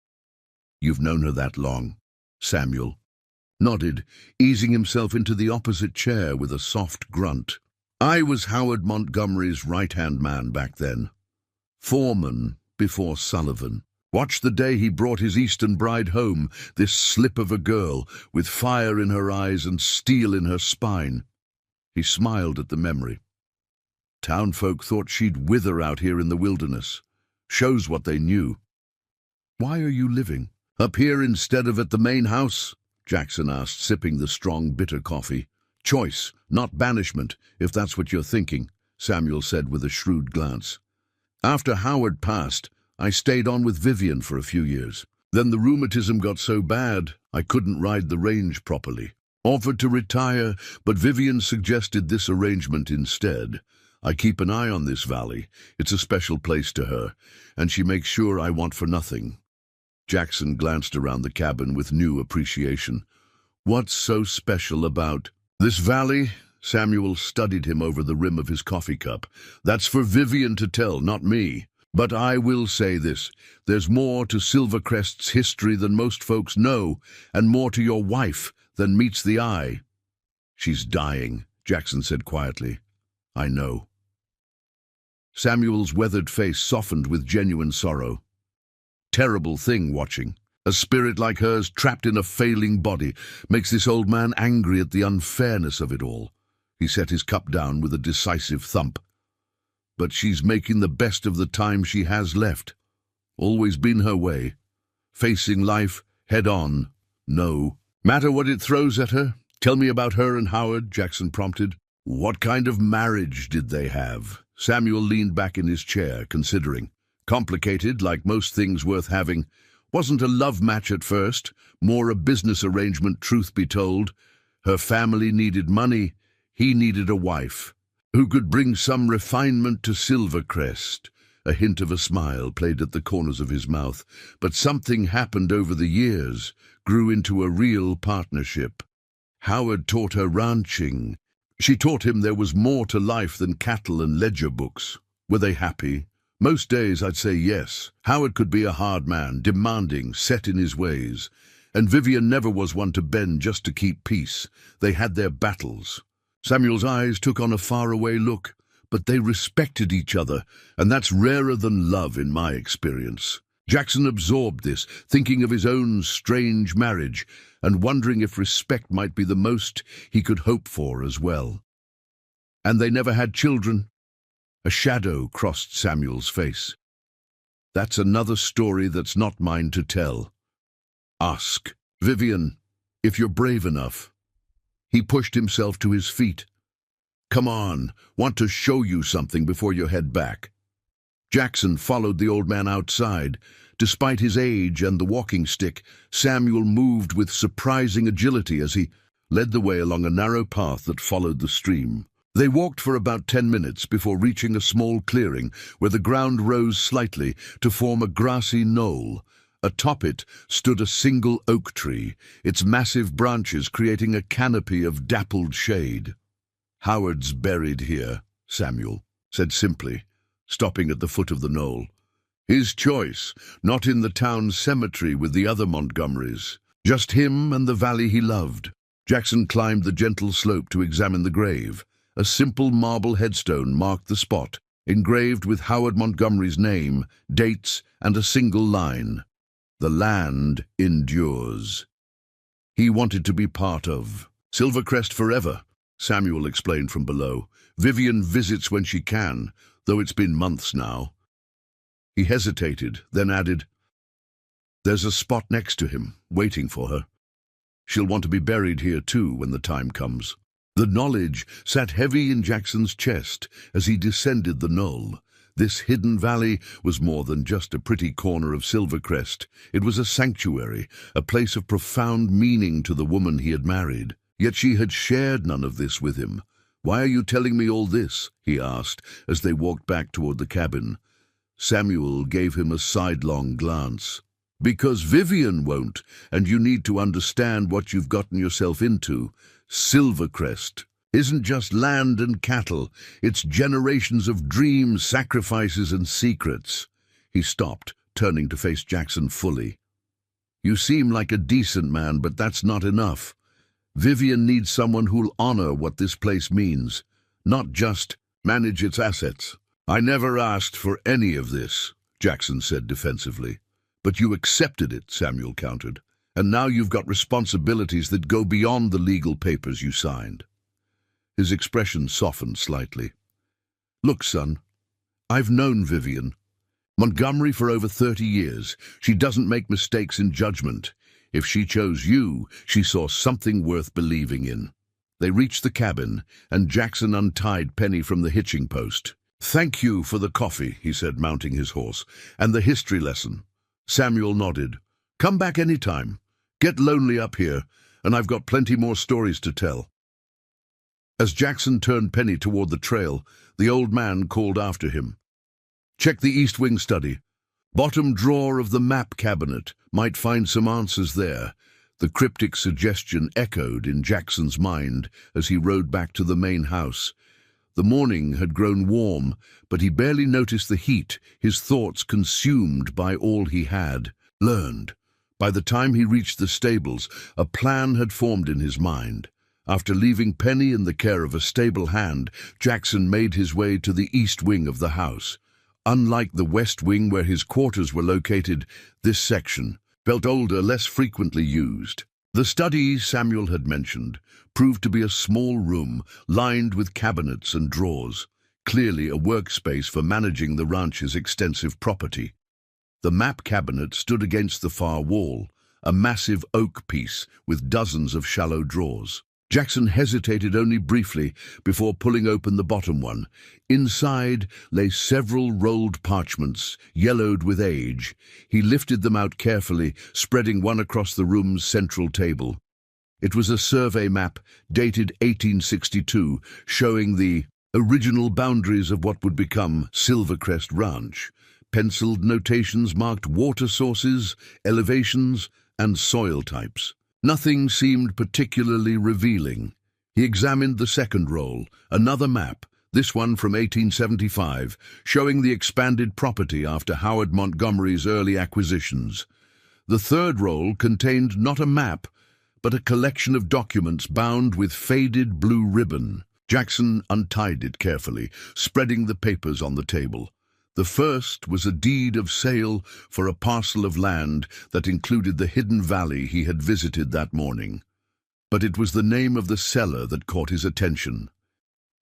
"You've known her that long?" Samuel nodded, easing himself into the opposite chair with a soft grunt. "I was Howard Montgomery's right-hand man back then. Foreman before Sullivan." Watch the day he brought his Eastern bride home, this slip of a girl, with fire in her eyes and steel in her spine. He smiled at the memory. Townfolk thought she'd wither out here in the wilderness. Shows what they knew. "Why are you living up here instead of at the main house?" Jackson asked, sipping the strong, bitter coffee. "Choice, not banishment, if that's what you're thinking," Samuel said with a shrewd glance. "After Howard passed, I stayed on with Vivian for a few years. Then the rheumatism got so bad, I couldn't ride the range properly. Offered to retire, but Vivian suggested this arrangement instead. I keep an eye on this valley. It's a special place to her, and she makes sure I want for nothing." Jackson glanced around the cabin with new appreciation. "What's so special about this valley?" Samuel studied him over the rim of his coffee cup. "That's for Vivian to tell, not me. But I will say this. There's more to Silvercrest's history than most folks know, and more to your wife than meets the eye." "She's dying," Jackson said quietly. "I know." Samuel's weathered face softened with genuine sorrow. Terrible thing watching. A spirit like hers trapped in a failing body makes this old man angry at the unfairness of it all. He set his cup down with a decisive thump. "But she's making the best of the time she has left. Always been her way. Facing life head on. No matter what it throws at her." "Tell me about her and Howard," Jackson prompted. "What kind of marriage did they have?" Samuel leaned back in his chair, considering. "Complicated, like most things worth having. Wasn't a love match at first, more a business arrangement, truth be told. Her family needed money, he needed a wife who could bring some refinement to Silvercrest." A hint of a smile played at the corners of his mouth. "But something happened over the years, grew into a real partnership. Howard taught her ranching. She taught him there was more to life than cattle and ledger books. Were they happy? Most days I'd say yes. Howard could be a hard man, demanding, set in his ways. And Vivian never was one to bend just to keep peace. They had their battles." Samuel's eyes took on a faraway look, but they respected each other, and that's rarer than love in my experience. Jackson absorbed this, thinking of his own strange marriage, and wondering if respect might be the most he could hope for as well. "And they never had children?" A shadow crossed Samuel's face. "That's another story that's not mine to tell. Ask Vivian, if you're brave enough." He pushed himself to his feet. "Come on, want to show you something before you head back." Jackson followed the old man outside. Despite his age and the walking stick, Samuel moved with surprising agility as he led the way along a narrow path that followed the stream. They walked for about 10 minutes before reaching a small clearing where the ground rose slightly to form a grassy knoll. Atop it stood a single oak tree, its massive branches creating a canopy of dappled shade. "Howard's buried here," Samuel said simply, stopping at the foot of the knoll. "His choice, not in the town cemetery with the other Montgomerys. Just him and the valley he loved." Jackson climbed the gentle slope to examine the grave. A simple marble headstone marked the spot, engraved with Howard Montgomery's name, dates, and a single line. "The land endures." He wanted to be part of Silvercrest forever, Samuel explained from below. "Vivian visits when she can, though it's been months now." He hesitated, then added, "There's a spot next to him, waiting for her. She'll want to be buried here too when the time comes." The knowledge sat heavy in Jackson's chest as he descended the knoll. This hidden valley was more than just a pretty corner of Silvercrest. It was a sanctuary, a place of profound meaning to the woman he had married. Yet she had shared none of this with him. "Why are you telling me all this?" he asked as they walked back toward the cabin. Samuel gave him a sidelong glance. "Because Vivian won't, and you need to understand what you've gotten yourself into. Silvercrest isn't just land and cattle. It's generations of dreams, sacrifices, and secrets." He stopped, turning to face Jackson fully. "You seem like a decent man, but that's not enough. Vivian needs someone who'll honor what this place means, not just manage its assets." "I never asked for any of this," Jackson said defensively. But you accepted it, Samuel countered, and now you've got responsibilities that go beyond the legal papers you signed. His expression softened slightly. Look, son, I've known Vivian Montgomery for over 30 years. She doesn't make mistakes in judgment. If she chose you, she saw something worth believing in. They reached the cabin, and Jackson untied Penny from the hitching post. "Thank you for the coffee," he said, mounting his horse, "and the history lesson." Samuel nodded. "Come back any time. Get lonely up here, and I've got plenty more stories to tell." As Jackson turned Penny toward the trail, the old man called after him. "Check the East Wing study. Bottom drawer of the map cabinet. Might find some answers there." The cryptic suggestion echoed in Jackson's mind as he rode back to the main house. The morning had grown warm, but he barely noticed the heat, his thoughts consumed by all he had learned. By the time he reached the stables, a plan had formed in his mind. After leaving Penny in the care of a stable hand, Jackson made his way to the east wing of the house. Unlike the west wing where his quarters were located, this section felt older, less frequently used. The study Samuel had mentioned proved to be a small room lined with cabinets and drawers, clearly a workspace for managing the ranch's extensive property. The map cabinet stood against the far wall, a massive oak piece with dozens of shallow drawers. Jackson hesitated only briefly before pulling open the bottom one. Inside lay several rolled parchments, yellowed with age. He lifted them out carefully, spreading one across the room's central table. It was a survey map dated 1862, showing the original boundaries of what would become Silvercrest Ranch. Penciled notations marked water sources, elevations, and soil types. Nothing seemed particularly revealing. He examined the second roll, another map, this one from 1875, showing the expanded property after Howard Montgomery's early acquisitions. The third roll contained not a map, but a collection of documents bound with faded blue ribbon. Jackson untied it carefully, spreading the papers on the table. The first was a deed of sale for a parcel of land that included the hidden valley he had visited that morning. But it was the name of the seller that caught his attention.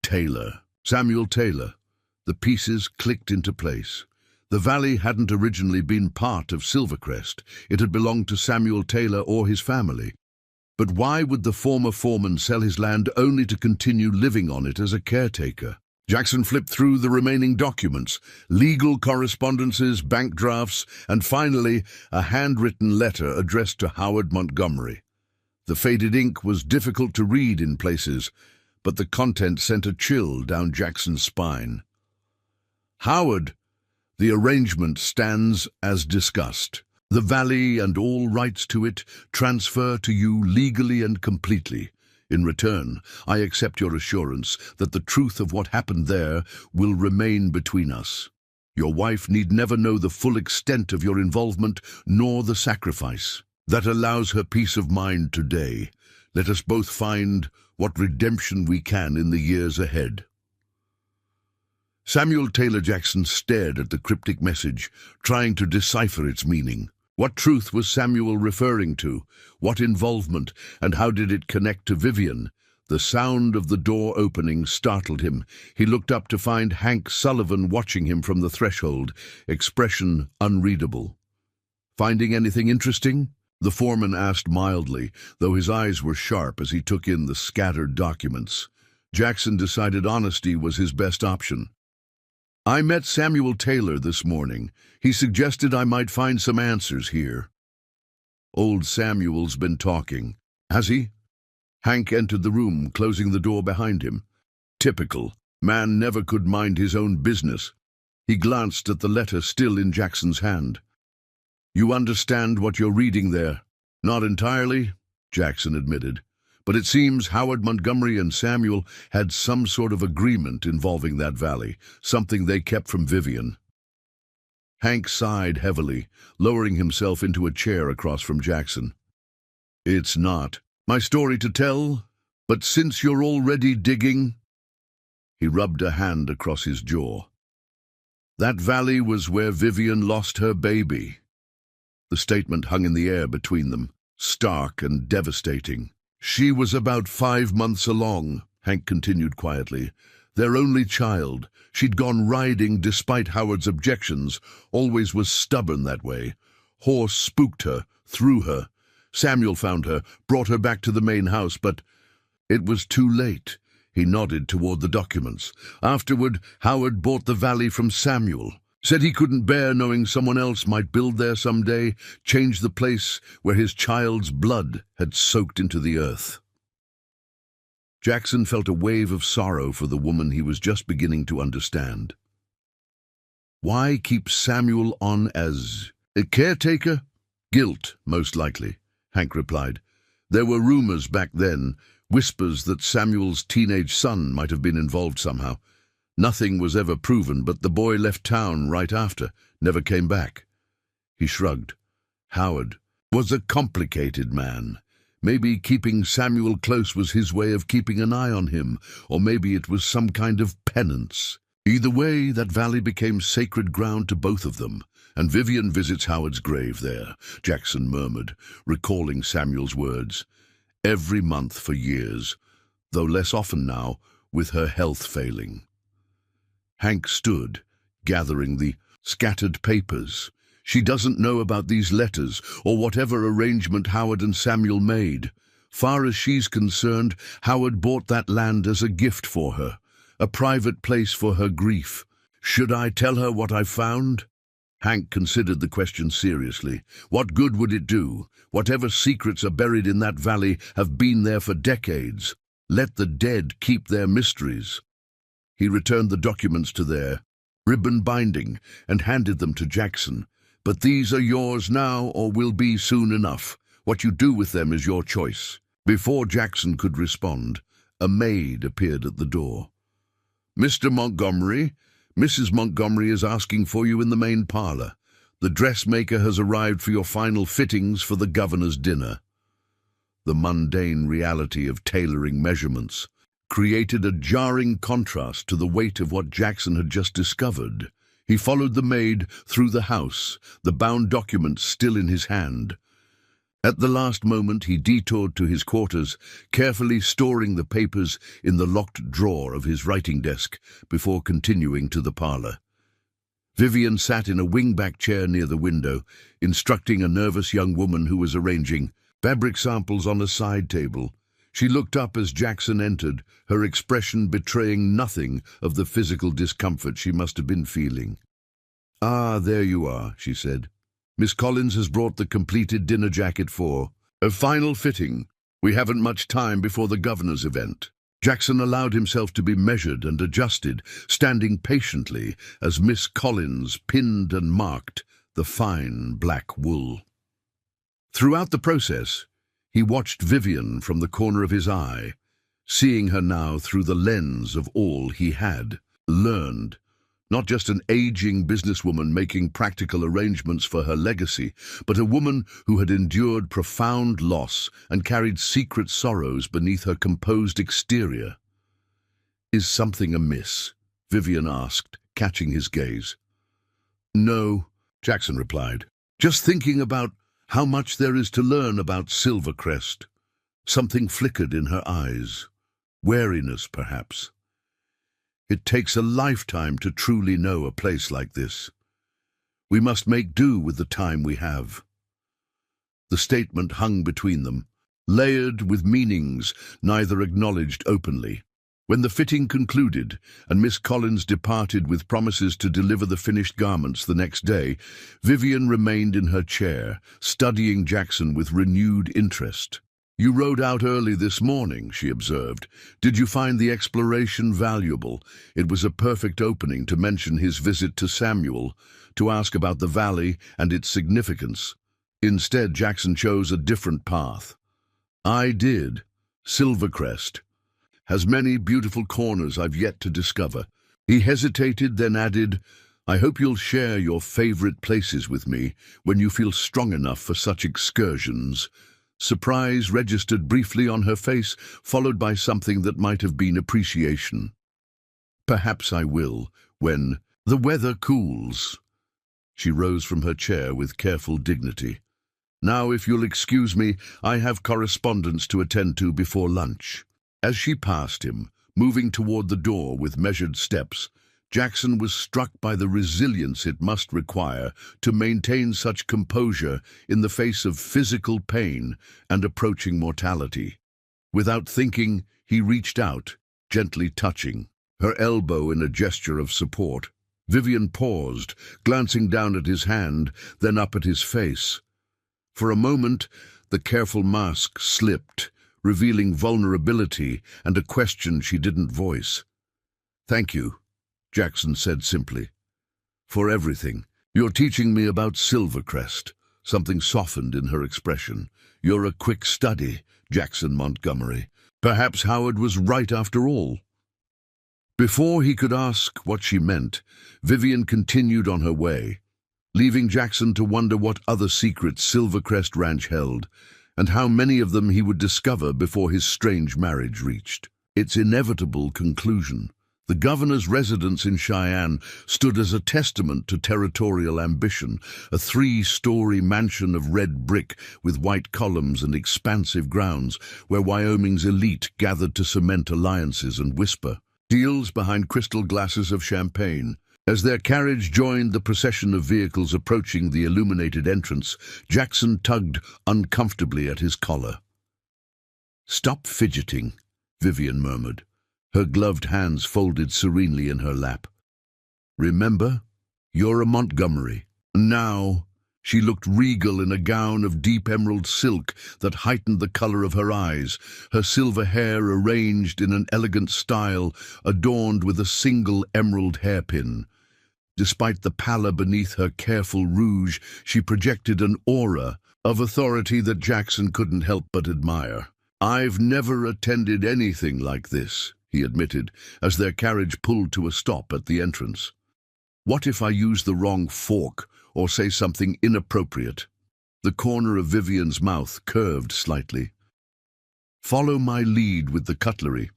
Taylor. Samuel Taylor. The pieces clicked into place. The valley hadn't originally been part of Silvercrest. It had belonged to Samuel Taylor or his family. But why would the former foreman sell his land only to continue living on it as a caretaker? Jackson flipped through the remaining documents, legal correspondences, bank drafts, and finally a handwritten letter addressed to Howard Montgomery. The faded ink was difficult to read in places, but the content sent a chill down Jackson's spine. "Howard, the arrangement stands as discussed. The valley and all rights to it transfer to you legally and completely. In return, I accept your assurance that the truth of what happened there will remain between us. Your wife need never know the full extent of your involvement nor the sacrifice. That allows her peace of mind today. Let us both find what redemption we can in the years ahead." Samuel Taylor Jackson stared at the cryptic message, trying to decipher its meaning. What truth was Samuel referring to? What involvement? And how did it connect to Vivian? The sound of the door opening startled him. He looked up to find Hank Sullivan watching him from the threshold, expression unreadable. "Finding anything interesting?" the foreman asked mildly, though his eyes were sharp as he took in the scattered documents. Jackson decided honesty was his best option. "I met Samuel Taylor this morning. He suggested I might find some answers here." "Old Samuel's been talking." "Has he?" Hank entered the room, closing the door behind him. Typical. Man never could mind his own business. He glanced at the letter still in Jackson's hand. "You understand what you're reading there?" "Not entirely," Jackson admitted. "But it seems Howard Montgomery and Samuel had some sort of agreement involving that valley, something they kept from Vivian." Hank sighed heavily, lowering himself into a chair across from Jackson. "It's not my story to tell, but since you're already digging—" He rubbed a hand across his jaw. "That valley was where Vivian lost her baby. The statement hung in the air between them, stark and devastating. She was about 5 months along, Hank continued quietly. Their only child. She'd gone riding despite Howard's objections, always was stubborn that way. Horse spooked her, threw her. Samuel found her, brought her back to the main house, but it was too late. He nodded toward the documents. Afterward, Howard bought the valley from Samuel. Said he couldn't bear knowing someone else might build there someday, change the place where his child's blood had soaked into the earth. Jackson felt a wave of sorrow for the woman he was just beginning to understand. Why keep Samuel on as a caretaker? Guilt, most likely, Hank replied. There were rumors back then, whispers that Samuel's teenage son might have been involved somehow. Nothing was ever proven, but the boy left town right after, never came back. He shrugged. Howard was a complicated man. Maybe keeping Samuel close was his way of keeping an eye on him, or maybe it was some kind of penance. Either way, that valley became sacred ground to both of them, and Vivian visits Howard's grave there, Jackson murmured, recalling Samuel's words. Every month for years, though less often now, with her health failing. Hank stood, gathering the scattered papers. She doesn't know about these letters or whatever arrangement Howard and Samuel made. Far as she's concerned, Howard bought that land as a gift for her, a private place for her grief. Should I tell her what I found? Hank considered the question seriously. What good would it do? Whatever secrets are buried in that valley have been there for decades. Let the dead keep their mysteries. He returned the documents to their ribbon binding and handed them to Jackson. But these are yours now or will be soon enough. What you do with them is your choice. Before Jackson could respond, a maid appeared at the door. Mr. Montgomery, Mrs. Montgomery is asking for you in the main parlor. The dressmaker has arrived for your final fittings for the governor's dinner. The mundane reality of tailoring measurements created a jarring contrast to the weight of what Jackson had just discovered. He followed the maid through the house, the bound documents still in his hand. At the last moment he detoured to his quarters, carefully storing the papers in the locked drawer of his writing desk before continuing to the parlor. Vivian sat in a wing-back chair near the window, instructing a nervous young woman who was arranging fabric samples on a side table. She looked up as Jackson entered, her expression betraying nothing of the physical discomfort she must have been feeling. "Ah, there you are," she said. "Miss Collins has brought the completed dinner jacket for a final fitting. We haven't much time before the governor's event." Jackson allowed himself to be measured and adjusted, standing patiently as Miss Collins pinned and marked the fine black wool. Throughout the process, he watched Vivian from the corner of his eye, seeing her now through the lens of all he had learned. Not just an aging businesswoman making practical arrangements for her legacy, but a woman who had endured profound loss and carried secret sorrows beneath her composed exterior. "Is something amiss?" Vivian asked, catching his gaze. "No," Jackson replied. "Just thinking about how much there is to learn about Silvercrest." Something flickered in her eyes. Wariness, perhaps. "It takes a lifetime to truly know a place like this. We must make do with the time we have." The statement hung between them, layered with meanings neither acknowledged openly. When the fitting concluded and Miss Collins departed with promises to deliver the finished garments the next day, Vivian remained in her chair, studying Jackson with renewed interest. "You rode out early this morning," she observed. "Did you find the exploration valuable? It was a perfect opening to mention his visit to Samuel, to ask about the valley and its significance. Instead, Jackson chose a different path." "I did. Silvercrest has many beautiful corners I've yet to discover." He hesitated, then added, "I hope you'll share your favorite places with me when you feel strong enough for such excursions." Surprise registered briefly on her face, followed by something that might have been appreciation. "Perhaps I will, when the weather cools." She rose from her chair with careful dignity. "Now, if you'll excuse me, I have correspondence to attend to before lunch." As she passed him, moving toward the door with measured steps, Jackson was struck by the resilience it must require to maintain such composure in the face of physical pain and approaching mortality. Without thinking, he reached out, gently touching her elbow in a gesture of support. Vivian paused, glancing down at his hand, then up at his face. For a moment, the careful mask slipped, revealing vulnerability and a question she didn't voice. "Thank you," Jackson said simply. "For everything. You're teaching me about Silvercrest." Something softened in her expression. "You're a quick study, Jackson Montgomery. Perhaps Howard was right after all." Before he could ask what she meant, Vivian continued on her way, leaving Jackson to wonder what other secrets Silvercrest Ranch held, and how many of them he would discover before his strange marriage reached its inevitable conclusion. The governor's residence in Cheyenne stood as a testament to territorial ambition, a 3-story mansion of red brick with white columns and expansive grounds where Wyoming's elite gathered to cement alliances and whisper deals behind crystal glasses of champagne. As their carriage joined the procession of vehicles approaching the illuminated entrance, Jackson tugged uncomfortably at his collar. "Stop fidgeting," Vivian murmured, her gloved hands folded serenely in her lap. "Remember, you're a Montgomery." Now, she looked regal in a gown of deep emerald silk that heightened the color of her eyes, her silver hair arranged in an elegant style adorned with a single emerald hairpin. Despite the pallor beneath her careful rouge, she projected an aura of authority that Jackson couldn't help but admire. "I've never attended anything like this," he admitted, as their carriage pulled to a stop at the entrance. "What if I use the wrong fork or say something inappropriate?" The corner of Vivian's mouth curved slightly. "Follow my lead with the cutlery.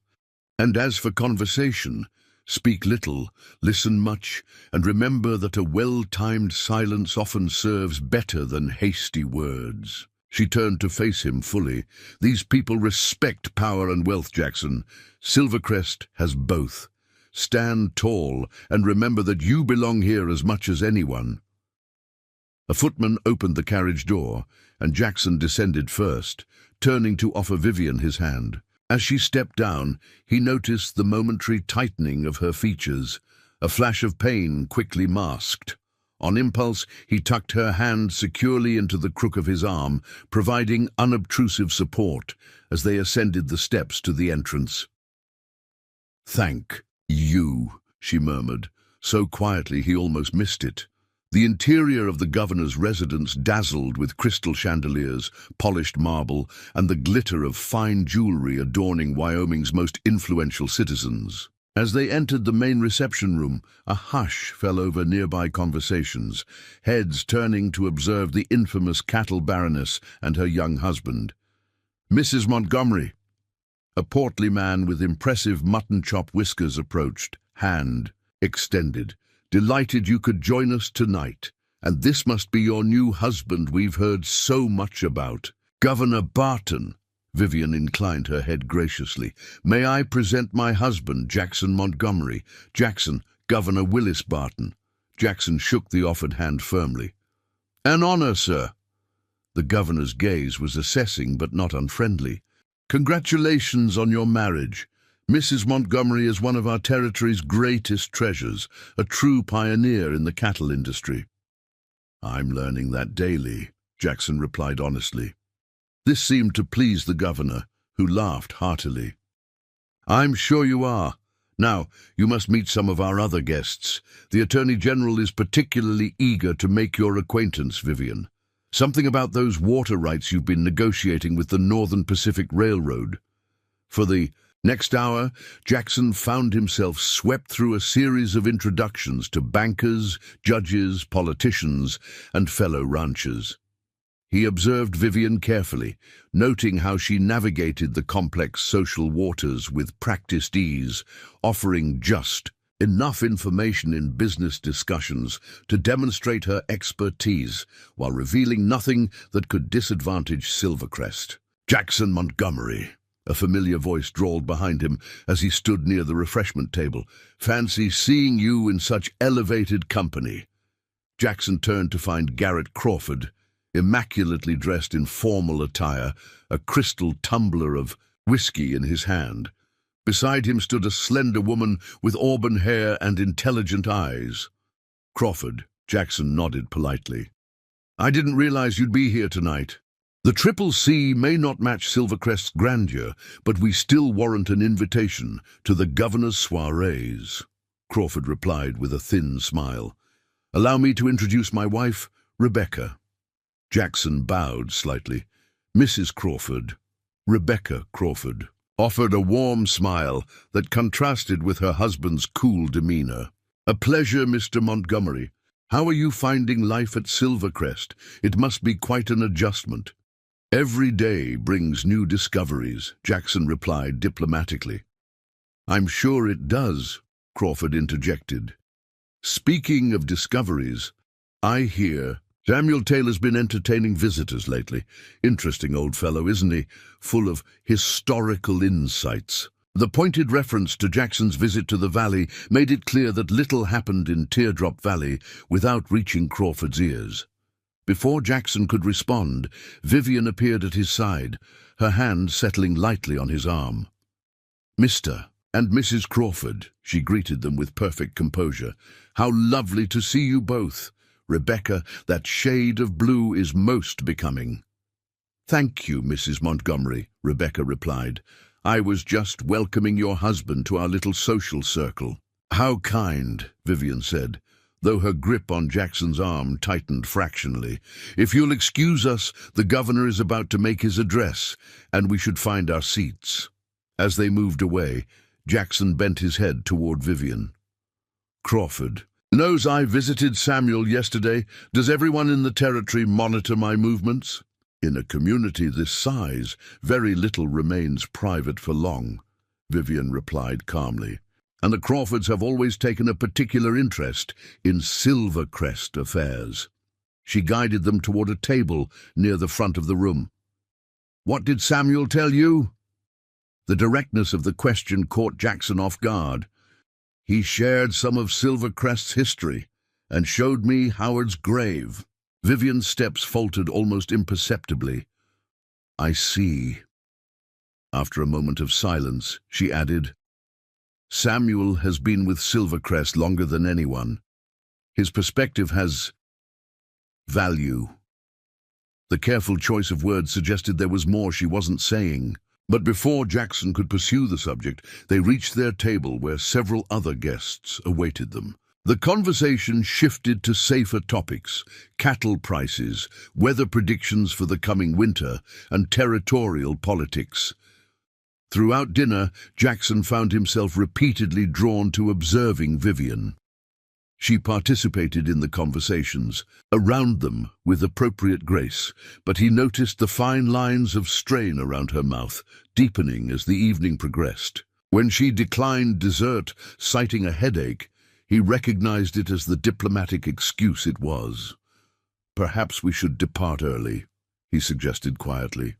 And as for conversation, speak little, listen much, and remember that a well-timed silence often serves better than hasty words." She turned to face him fully. "These people respect power and wealth, Jackson. Silvercrest has both. Stand tall and remember that you belong here as much as anyone." A footman opened the carriage door, and Jackson descended first, turning to offer Vivian his hand. As she stepped down, he noticed the momentary tightening of her features, a flash of pain quickly masked. On impulse, he tucked her hand securely into the crook of his arm, providing unobtrusive support as they ascended the steps to the entrance. "Thank you," she murmured, so quietly he almost missed it. The interior of the governor's residence dazzled with crystal chandeliers, polished marble, and the glitter of fine jewelry adorning Wyoming's most influential citizens. As they entered the main reception room, a hush fell over nearby conversations, heads turning to observe the infamous cattle baroness and her young husband. "Mrs. Montgomery." A portly man with impressive mutton-chop whiskers approached, hand extended. "Delighted you could join us tonight. And this must be your new husband we've heard so much about. Governor Barton." Vivian inclined her head graciously. "May I present my husband, Jackson Montgomery. Jackson, Governor Willis Barton." Jackson shook the offered hand firmly. "An honor, sir." The governor's gaze was assessing but not unfriendly. "Congratulations on your marriage. Mrs. Montgomery is one of our territory's greatest treasures, a true pioneer in the cattle industry." "I'm learning that daily," Jackson replied honestly. This seemed to please the governor, who laughed heartily. "I'm sure you are. Now, you must meet some of our other guests. The Attorney General is particularly eager to make your acquaintance, Vivian. Something about those water rights you've been negotiating with the Northern Pacific Railroad." For the next hour, Jackson found himself swept through a series of introductions to bankers, judges, politicians, and fellow ranchers. He observed Vivian carefully, noting how she navigated the complex social waters with practiced ease, offering just Enough information in business discussions to demonstrate her expertise while revealing nothing that could disadvantage Silvercrest. "Jackson Montgomery," a familiar voice drawled behind him as he stood near the refreshment table. "Fancy seeing you in such elevated company." Jackson turned to find Garrett Crawford, immaculately dressed in formal attire, a crystal tumbler of whiskey in his hand. Beside him stood a slender woman with auburn hair and intelligent eyes. "Crawford," Jackson nodded politely. "I didn't realize you'd be here tonight. The Triple C may not match Silvercrest's grandeur, but we still warrant an invitation to the governor's soirees," Crawford replied with a thin smile. "Allow me to introduce my wife, Rebecca." Jackson bowed slightly. Mrs. Crawford, Rebecca Crawford, offered a warm smile that contrasted with her husband's cool demeanor. "A pleasure, Mr. Montgomery. How are you finding life at Silvercrest? It must be quite an adjustment." "Every day brings new discoveries," Jackson replied diplomatically. "I'm sure it does," Crawford interjected. "Speaking of discoveries, I hear Samuel Taylor's been entertaining visitors lately. Interesting old fellow, isn't he? Full of historical insights." The pointed reference to Jackson's visit to the valley made it clear that little happened in Teardrop Valley without reaching Crawford's ears. Before Jackson could respond, Vivian appeared at his side, her hand settling lightly on his arm. "Mr. and Mrs. Crawford," she greeted them with perfect composure. "How lovely to see you both. Rebecca, that shade of blue is most becoming." "Thank you, Mrs. Montgomery," Rebecca replied. "I was just welcoming your husband to our little social circle." "How kind," Vivian said, though her grip on Jackson's arm tightened fractionally. "If you'll excuse us, the governor is about to make his address, and we should find our seats." As they moved away, Jackson bent his head toward Vivian. "Crawford knows I visited Samuel yesterday. Does everyone in the territory monitor my movements?" "In a community this size, very little remains private for long," Vivian replied calmly. "And the Crawfords have always taken a particular interest in Silvercrest affairs." She guided them toward a table near the front of the room. "What did Samuel tell you?" The directness of the question caught Jackson off guard. "He shared some of Silvercrest's history and showed me Howard's grave." Vivian's steps faltered almost imperceptibly. "I see." After a moment of silence, she added, "Samuel has been with Silvercrest longer than anyone. His perspective has value." The careful choice of words suggested there was more she wasn't saying. But before Jackson could pursue the subject, they reached their table where several other guests awaited them. The conversation shifted to safer topics: cattle prices, weather predictions for the coming winter, and territorial politics. Throughout dinner, Jackson found himself repeatedly drawn to observing Vivian. She participated in the conversations, around them with appropriate grace, but he noticed the fine lines of strain around her mouth, deepening as the evening progressed. When she declined dessert, citing a headache, he recognized it as the diplomatic excuse it was. "Perhaps we should depart early," he suggested quietly.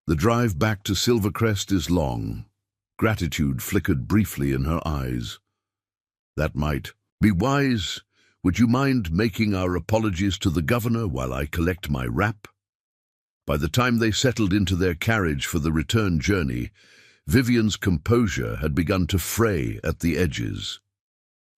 "The drive back to Silvercrest is long." Gratitude flickered briefly in her eyes. "That might be wise. Would you mind making our apologies to the governor while I collect my wrap?" By the time they settled into their carriage for the return journey, Vivian's composure had begun to fray at the edges.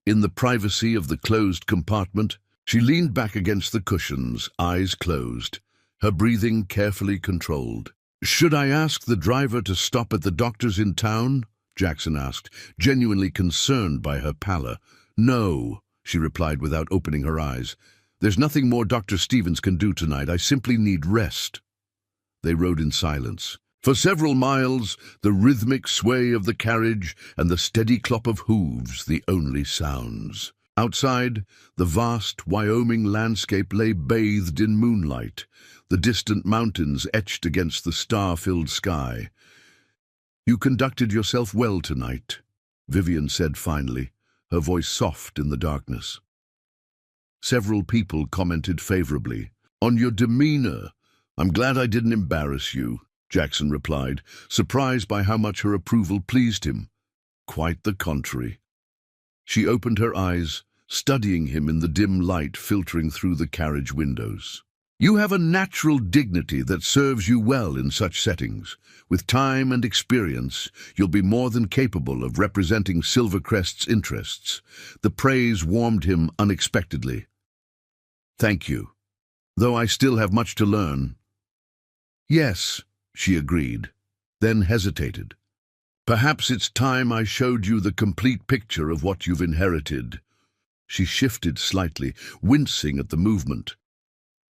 In the privacy of the closed compartment, she leaned back against the cushions, eyes closed, her breathing carefully controlled. "Should I ask the driver to stop at the doctor's in town?" Jackson asked, genuinely concerned by her pallor. "No," she replied without opening her eyes. "There's nothing more Dr. Stevens can do tonight. I simply need rest." They rode in silence. For several miles, the rhythmic sway of the carriage and the steady clop of hooves the only sounds. Outside, the vast Wyoming landscape lay bathed in moonlight, the distant mountains etched against the star-filled sky. "You conducted yourself well tonight," Vivian said finally, her voice soft in the darkness. Several people commented favorably. "On your demeanor. I'm glad I didn't embarrass you," Jackson replied, surprised by how much her approval pleased him. "Quite the contrary." She opened her eyes, studying him in the dim light filtering through the carriage windows. "You have a natural dignity that serves you well in such settings. With time and experience, you'll be more than capable of representing Silvercrest's interests." The praise warmed him unexpectedly. "Thank you. Though I still have much to learn." "Yes," she agreed, then hesitated. "Perhaps it's time I showed you the complete picture of what you've inherited." She shifted slightly, wincing at the movement.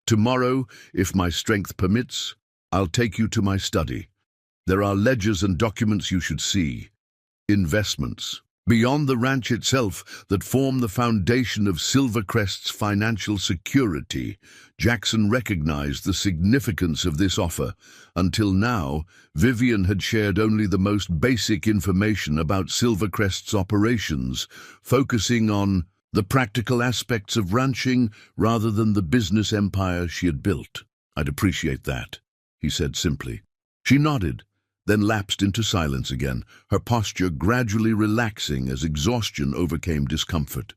"Tomorrow, if my strength permits, I'll take you to my study. There are ledgers and documents you should see. Investments, beyond the ranch itself, that form the foundation of Silvercrest's financial security." Jackson recognized the significance of this offer. Until now, Vivian had shared only the most basic information about Silvercrest's operations, focusing on the practical aspects of ranching rather than the business empire she had built. "I'd appreciate that," he said simply. She nodded, then lapsed into silence again, her posture gradually relaxing as exhaustion overcame discomfort.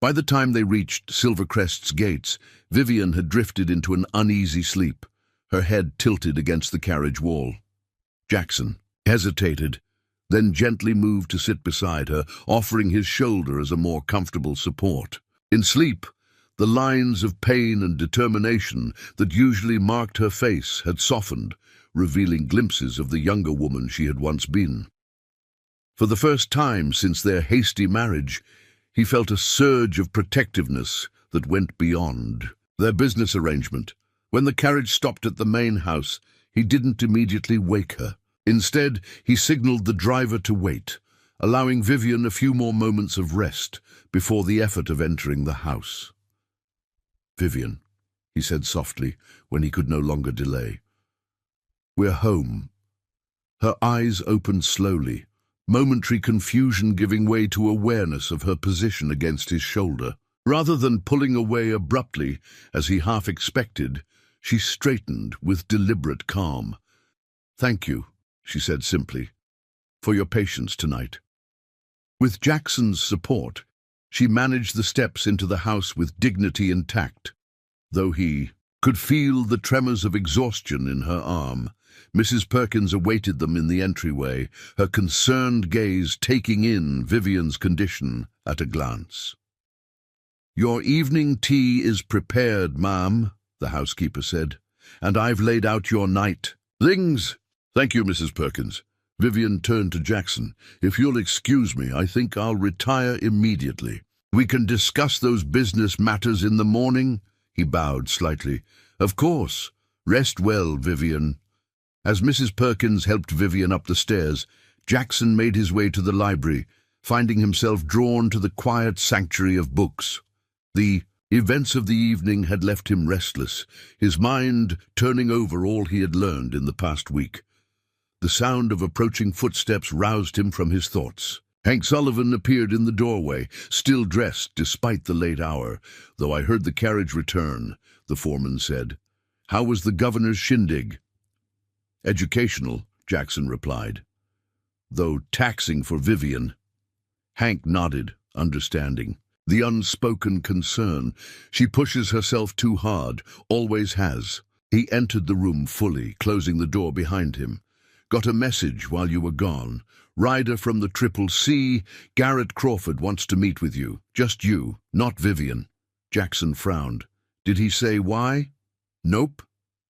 By the time they reached Silvercrest's gates, Vivian had drifted into an uneasy sleep, her head tilted against the carriage wall. Jackson hesitated, then gently moved to sit beside her, offering his shoulder as a more comfortable support. In sleep, the lines of pain and determination that usually marked her face had softened, revealing glimpses of the younger woman she had once been. For the first time since their hasty marriage, he felt a surge of protectiveness that went beyond their business arrangement. When the carriage stopped at the main house, he didn't immediately wake her. Instead, he signaled the driver to wait, allowing Vivian a few more moments of rest before the effort of entering the house. "Vivian," he said softly when he could no longer delay. "We're home." Her eyes opened slowly, momentary confusion giving way to awareness of her position against his shoulder. Rather than pulling away abruptly, as he half expected, she straightened with deliberate calm. "Thank you," she said simply, "for your patience tonight." With Jackson's support, she managed the steps into the house with dignity intact, though he could feel the tremors of exhaustion in her arm. Mrs. Perkins awaited them in the entryway, her concerned gaze taking in Vivian's condition at a glance. "Your evening tea is prepared, ma'am," the housekeeper said, "and I've laid out your night things." "Thank you, Mrs. Perkins." Vivian turned to Jackson. "If you'll excuse me, I think I'll retire immediately. We can discuss those business matters in the morning." He bowed slightly. "Of course. Rest well, Vivian." As Mrs. Perkins helped Vivian up the stairs, Jackson made his way to the library, finding himself drawn to the quiet sanctuary of books. The events of the evening had left him restless, his mind turning over all he had learned in the past week. The sound of approaching footsteps roused him from his thoughts. Hank Sullivan appeared in the doorway, still dressed despite the late hour. "Though I heard the carriage return," the foreman said. "How was the governor's shindig?" "Educational," Jackson replied, "though taxing for Vivian." Hank nodded, understanding. The unspoken concern. She pushes herself too hard, always has. He entered the room fully, closing the door behind him. "Got a message while you were gone. Rider from the Triple C, Garrett Crawford wants to meet with you. Just you, not Vivian." Jackson frowned. "Did he say why?" "Nope,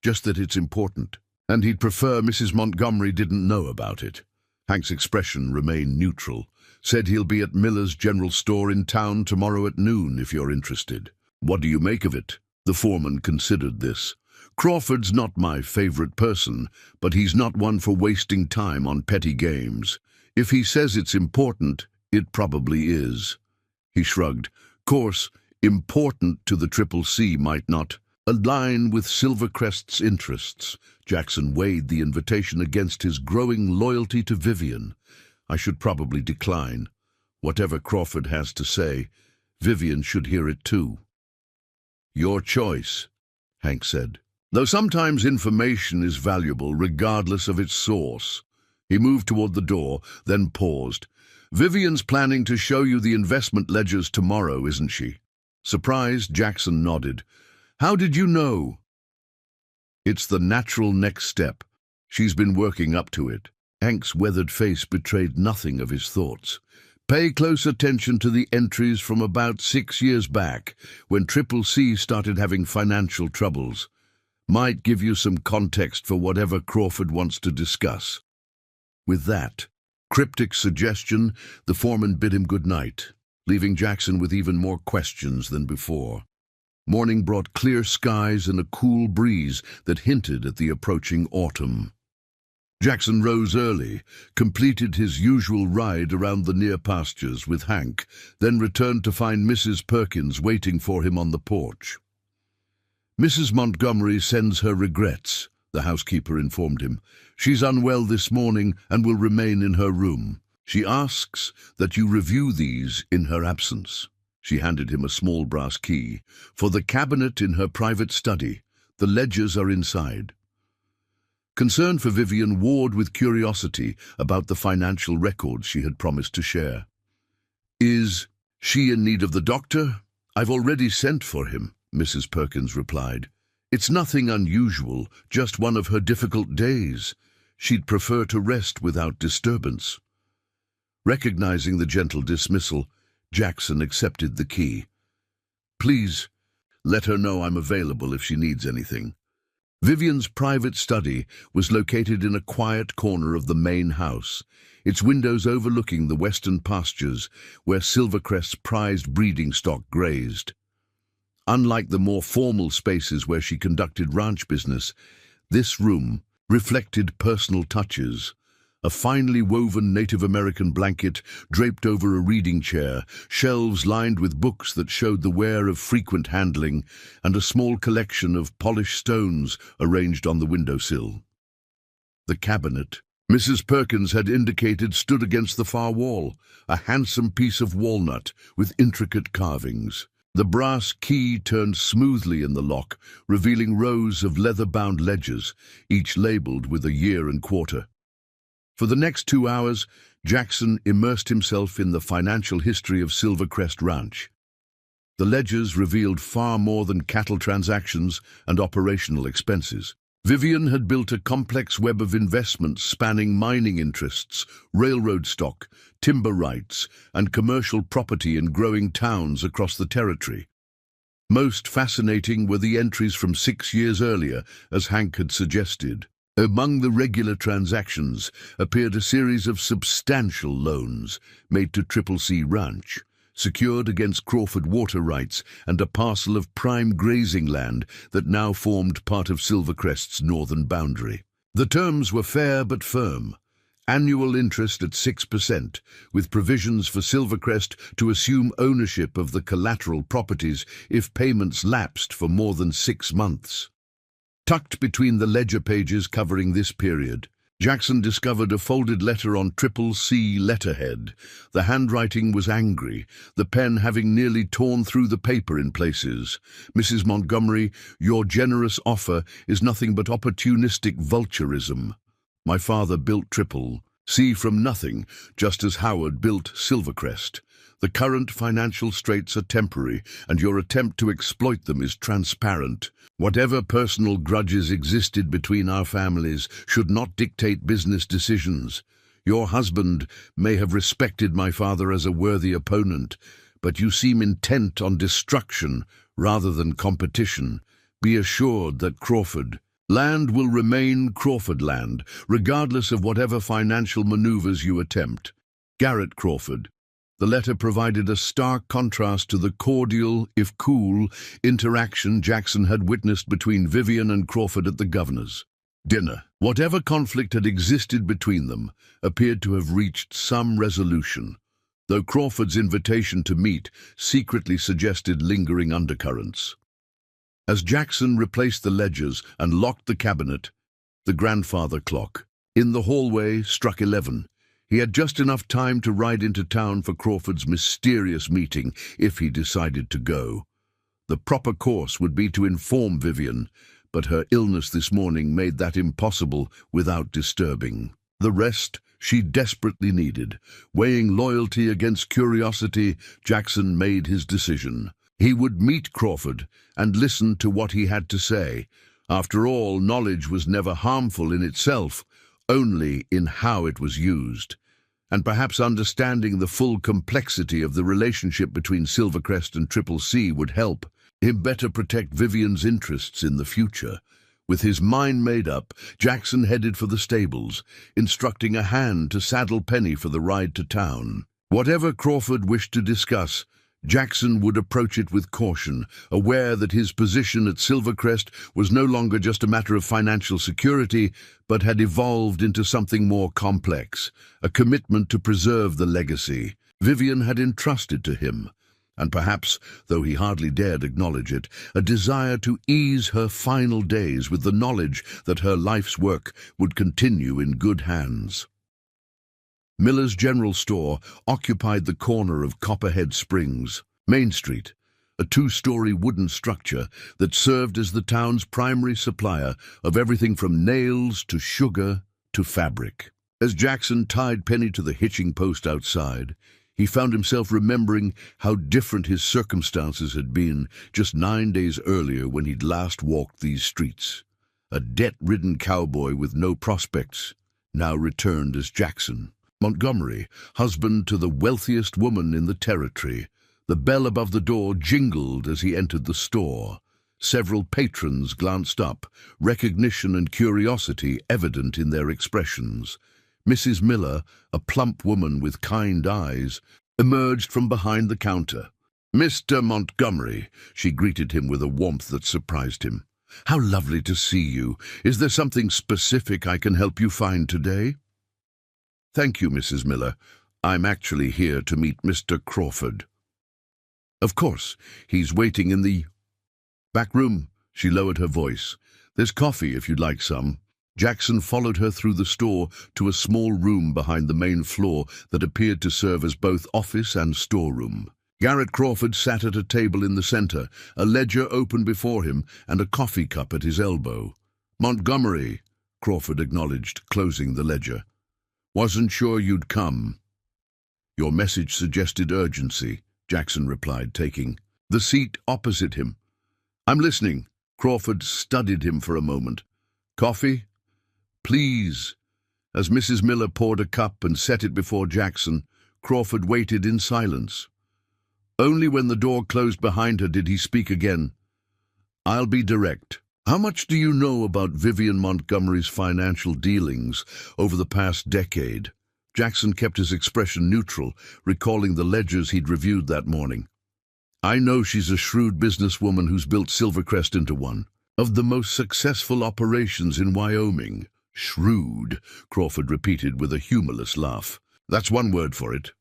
just that it's important. And he'd prefer Mrs. Montgomery didn't know about it." Hank's expression remained neutral. "Said he'll be at Miller's General Store in town tomorrow at noon if you're interested." "What do you make of it?" The foreman considered this. "Crawford's not my favorite person, but he's not one for wasting time on petty games. If he says it's important, it probably is." He shrugged. "Course, important to the Triple C might not align with Silvercrest's interests." Jackson weighed the invitation against his growing loyalty to Vivian. "I should probably decline." Whatever Crawford has to say, Vivian should hear it too. "Your choice," Hank said. "Though sometimes information is valuable regardless of its source." He moved toward the door, then paused. "Vivian's planning to show you the investment ledgers tomorrow, isn't she?" Surprised, Jackson nodded. "How did you know?" "It's the natural next step. She's been working up to it." Hank's weathered face betrayed nothing of his thoughts. "Pay close attention to the entries from about 6 years back, when Triple C started having financial troubles. Might give you some context for whatever Crawford wants to discuss." With that cryptic suggestion, the foreman bid him good night, leaving Jackson with even more questions than before. Morning brought clear skies and a cool breeze that hinted at the approaching autumn. Jackson rose early, completed his usual ride around the near pastures with Hank, then returned to find Mrs. Perkins waiting for him on the porch. "Mrs. Montgomery sends her regrets," the housekeeper informed him. "She's unwell this morning and will remain in her room. She asks that you review these in her absence." She handed him a small brass key. "For the cabinet in her private study. The ledgers are inside." Concern for Vivian warred with curiosity about the financial records she had promised to share. "Is she in need of the doctor?" "I've already sent for him," Mrs. Perkins replied. "It's nothing unusual, just one of her difficult days. She'd prefer to rest without disturbance." Recognizing the gentle dismissal, Jackson accepted the key. "Please, let her know I'm available if she needs anything." Vivian's private study was located in a quiet corner of the main house, its windows overlooking the western pastures where Silvercrest's prized breeding stock grazed. Unlike the more formal spaces where she conducted ranch business, this room reflected personal touches. A finely woven Native American blanket draped over a reading chair, shelves lined with books that showed the wear of frequent handling, and a small collection of polished stones arranged on the windowsill. The cabinet, Mrs. Perkins had indicated, stood against the far wall, a handsome piece of walnut with intricate carvings. The brass key turned smoothly in the lock, revealing rows of leather-bound ledgers, each labeled with a year and quarter. For the next 2 hours, Jackson immersed himself in the financial history of Silvercrest Ranch. The ledgers revealed far more than cattle transactions and operational expenses. Vivian had built a complex web of investments spanning mining interests, railroad stock, timber rights, and commercial property in growing towns across the territory. Most fascinating were the entries from 6 years earlier, as Hank had suggested. Among the regular transactions appeared a series of substantial loans made to Triple C Ranch, secured against Crawford water rights and a parcel of prime grazing land that now formed part of Silvercrest's northern boundary. The terms were fair but firm. Annual interest at 6%, with provisions for Silvercrest to assume ownership of the collateral properties if payments lapsed for more than 6 months. Tucked between the ledger pages covering this period, Jackson discovered a folded letter on Triple C letterhead. The handwriting was angry, the pen having nearly torn through the paper in places. "Mrs. Montgomery, your generous offer is nothing but opportunistic vulturism. My father built Triple C from nothing, just as Howard built Silvercrest. The current financial straits are temporary, and your attempt to exploit them is transparent. Whatever personal grudges existed between our families should not dictate business decisions. Your husband may have respected my father as a worthy opponent, but you seem intent on destruction rather than competition. Be assured that Crawford land will remain Crawford land, regardless of whatever financial maneuvers you attempt. Garrett Crawford." The letter provided a stark contrast to the cordial, if cool, interaction Jackson had witnessed between Vivian and Crawford at the governor's dinner. Whatever conflict had existed between them appeared to have reached some resolution, though Crawford's invitation to meet secretly suggested lingering undercurrents. As Jackson replaced the ledgers and locked the cabinet, the grandfather clock in the hallway struck 11. He had just enough time to ride into town for Crawford's mysterious meeting if he decided to go. The proper course would be to inform Vivian, but her illness this morning made that impossible without disturbing. The rest she desperately needed. Weighing loyalty against curiosity, Jackson made his decision. He would meet Crawford and listen to what he had to say. After all, knowledge was never harmful in itself, only in how it was used. And perhaps understanding the full complexity of the relationship between Silvercrest and Triple C would help him better protect Vivian's interests in the future. With his mind made up, Jackson headed for the stables, instructing a hand to saddle Penny for the ride to town. Whatever Crawford wished to discuss, Jackson would approach it with caution, aware that his position at Silvercrest was no longer just a matter of financial security, but had evolved into something more complex, a commitment to preserve the legacy Vivian had entrusted to him. And perhaps, though he hardly dared acknowledge it, a desire to ease her final days with the knowledge that her life's work would continue in good hands. Miller's General Store occupied the corner of Copperhead Springs, Main Street, a two-story wooden structure that served as the town's primary supplier of everything from nails to sugar to fabric. As Jackson tied Penny to the hitching post outside, he found himself remembering how different his circumstances had been just 9 days earlier when he'd last walked these streets. A debt-ridden cowboy with no prospects, now returned as Jackson. Montgomery, husband to the wealthiest woman in the territory. The bell above the door jingled as he entered the store. Several patrons glanced up, recognition and curiosity evident in their expressions. Mrs. Miller, a plump woman with kind eyes, emerged from behind the counter. "Mr. Montgomery," she greeted him with a warmth that surprised him. "How lovely to see you. Is there something specific I can help you find today?" "Thank you, Mrs. Miller. I'm actually here to meet Mr. Crawford." "Of course. He's waiting in the back room." She lowered her voice. "There's coffee if you'd like some." Jackson followed her through the store to a small room behind the main floor that appeared to serve as both office and storeroom. Garrett Crawford sat at a table in the center, a ledger open before him and a coffee cup at his elbow. "Montgomery," Crawford acknowledged, closing the ledger. "Wasn't sure you'd come." "Your message suggested urgency," Jackson replied, taking the seat opposite him. "I'm listening." Crawford studied him for a moment. "Coffee?" "Please." As Mrs. Miller poured a cup and set it before Jackson, Crawford waited in silence. Only when the door closed behind her did he speak again. "I'll be direct. How much do you know about Vivian Montgomery's financial dealings over the past decade?" Jackson kept his expression neutral, recalling the ledgers he'd reviewed that morning. "I know she's a shrewd businesswoman who's built Silvercrest into one of the most successful operations in Wyoming." "Shrewd," Crawford repeated with a humorless laugh. "That's one word for it.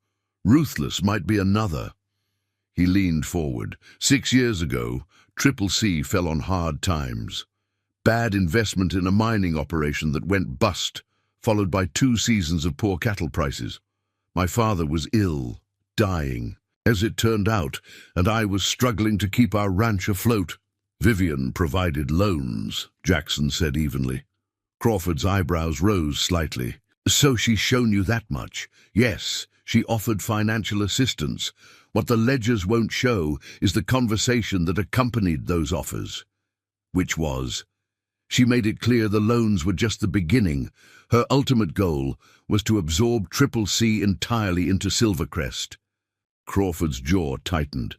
Ruthless might be another." He leaned forward. 6 years ago, Triple C fell on hard times. Bad investment in a mining operation that went bust, followed by 2 seasons of poor cattle prices. My father was ill, dying, as it turned out, and I was struggling to keep our ranch afloat. "Vivian provided loans," Jackson said evenly. Crawford's eyebrows rose slightly. "So she's shown you that much?" "Yes, she offered financial assistance. What the ledgers won't show is the conversation that accompanied those offers." "Which was?" "She made it clear the loans were just the beginning. Her ultimate goal was to absorb Triple C entirely into Silvercrest." Crawford's jaw tightened.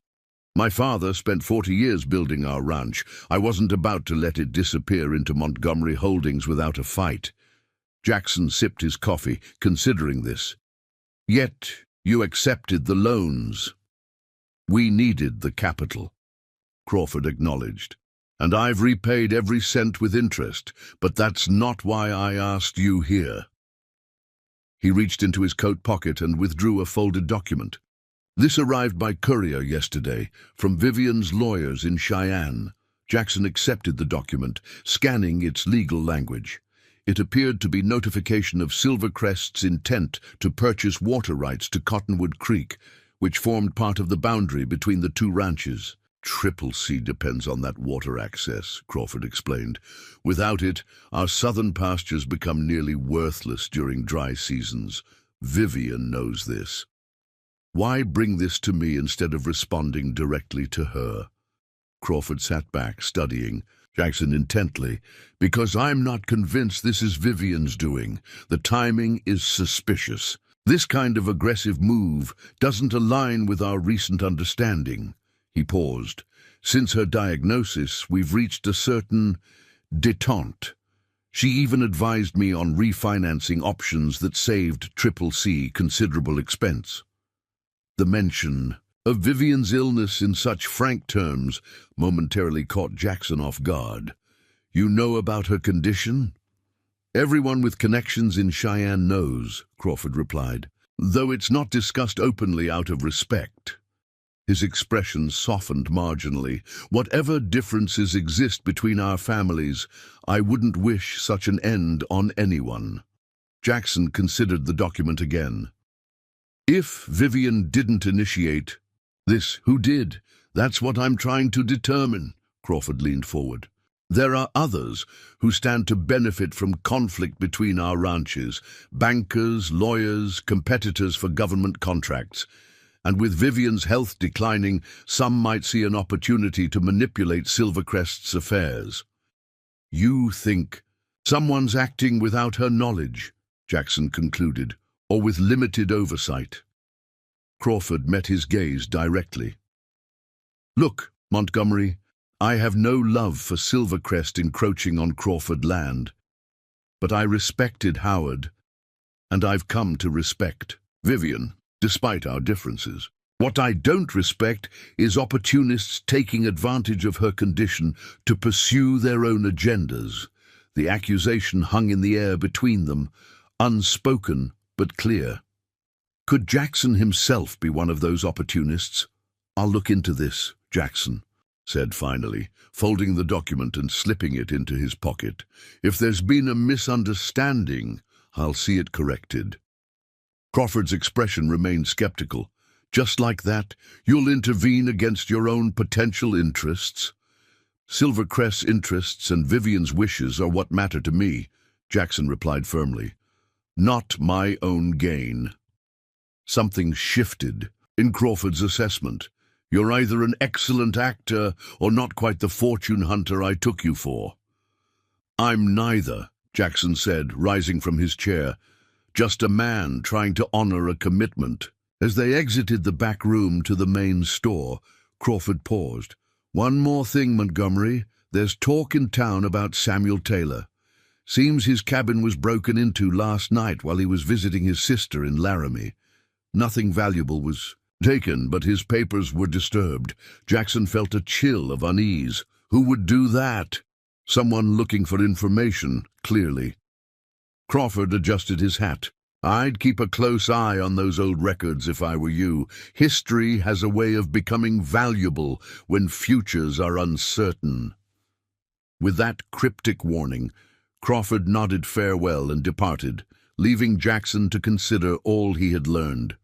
"My father spent 40 years building our ranch. I wasn't about to let it disappear into Montgomery Holdings without a fight." Jackson sipped his coffee, considering this. "Yet you accepted the loans." "We needed the capital," Crawford acknowledged. "And I've repaid every cent with interest, but that's not why I asked you here." He reached into his coat pocket and withdrew a folded document. "This arrived by courier yesterday, from Vivian's lawyers in Cheyenne." Jackson accepted the document, scanning its legal language. It appeared to be notification of Silvercrest's intent to purchase water rights to Cottonwood Creek, which formed part of the boundary between the two ranches. Triple C depends on that water access, Crawford explained. Without it, our southern pastures become nearly worthless during dry seasons. Vivian knows this. Why bring this to me instead of responding directly to her? Crawford sat back, studying Jackson intently. Because I'm not convinced this is Vivian's doing. The timing is suspicious. This kind of aggressive move doesn't align with our recent understanding. He paused. Since her diagnosis, we've reached a certain détente. She even advised me on refinancing options that saved Triple C considerable expense. The mention of Vivian's illness in such frank terms momentarily caught Jackson off guard. You know about her condition? Everyone with connections in Cheyenne knows, Crawford replied, though it's not discussed openly out of respect. His expression softened marginally. Whatever differences exist between our families, I wouldn't wish such an end on anyone. Jackson considered the document again. If Vivian didn't initiate this, who did? That's what I'm trying to determine, Crawford leaned forward. There are others who stand to benefit from conflict between our ranches, bankers, lawyers, competitors for government contracts. And with Vivian's health declining, some might see an opportunity to manipulate Silvercrest's affairs. You think someone's acting without her knowledge, Jackson concluded, or with limited oversight. Crawford met his gaze directly. Look, Montgomery, I have no love for Silvercrest encroaching on Crawford land, but I respected Howard, and I've come to respect Vivian. Despite our differences. What I don't respect is opportunists taking advantage of her condition to pursue their own agendas. The accusation hung in the air between them, unspoken but clear. Could Jackson himself be one of those opportunists? I'll look into this, Jackson said finally, folding the document and slipping it into his pocket. If there's been a misunderstanding, I'll see it corrected. Crawford's expression remained skeptical. Just like that, you'll intervene against your own potential interests? Silvercrest's interests and Vivian's wishes are what matter to me, Jackson replied firmly. Not my own gain. Something shifted in Crawford's assessment. You're either an excellent actor or not quite the fortune hunter I took you for. I'm neither, Jackson said, rising from his chair. Just a man trying to honor a commitment. As they exited the back room to the main store, Crawford paused. One more thing, Montgomery. There's talk in town about Samuel Taylor. Seems his cabin was broken into last night while he was visiting his sister in Laramie. Nothing valuable was taken, but his papers were disturbed. Jackson felt a chill of unease. Who would do that? Someone looking for information, clearly. Crawford adjusted his hat. I'd keep a close eye on those old records if I were you. History has a way of becoming valuable when futures are uncertain. With that cryptic warning, Crawford nodded farewell and departed, leaving Jackson to consider all he had learned.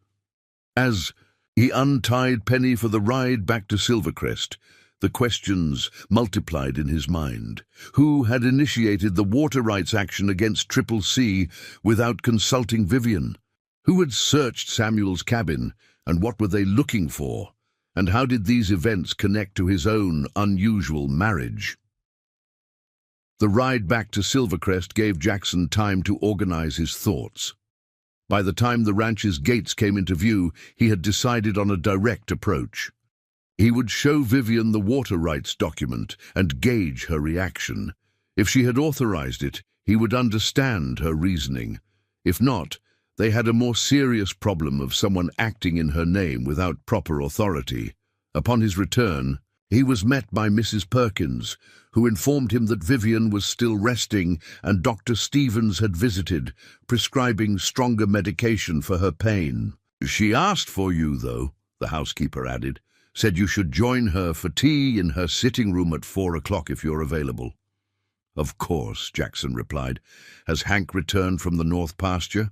As he untied Penny for the ride back to Silvercrest, the questions multiplied in his mind. Who had initiated the water rights action against Triple C without consulting Vivian? Who had searched Samuel's cabin, and what were they looking for? And how did these events connect to his own unusual marriage? The ride back to Silvercrest gave Jackson time to organize his thoughts. By the time the ranch's gates came into view, he had decided on a direct approach. He would show Vivian the water rights document and gauge her reaction. If she had authorized it, he would understand her reasoning. If not, they had a more serious problem of someone acting in her name without proper authority. Upon his return, he was met by Mrs. Perkins, who informed him that Vivian was still resting and Dr. Stevens had visited, prescribing stronger medication for her pain. She asked for you, though, the housekeeper added. Said you should join her for tea in her sitting room at 4 o'clock if you're available. "Of course," Jackson replied. "Has Hank returned from the north pasture?"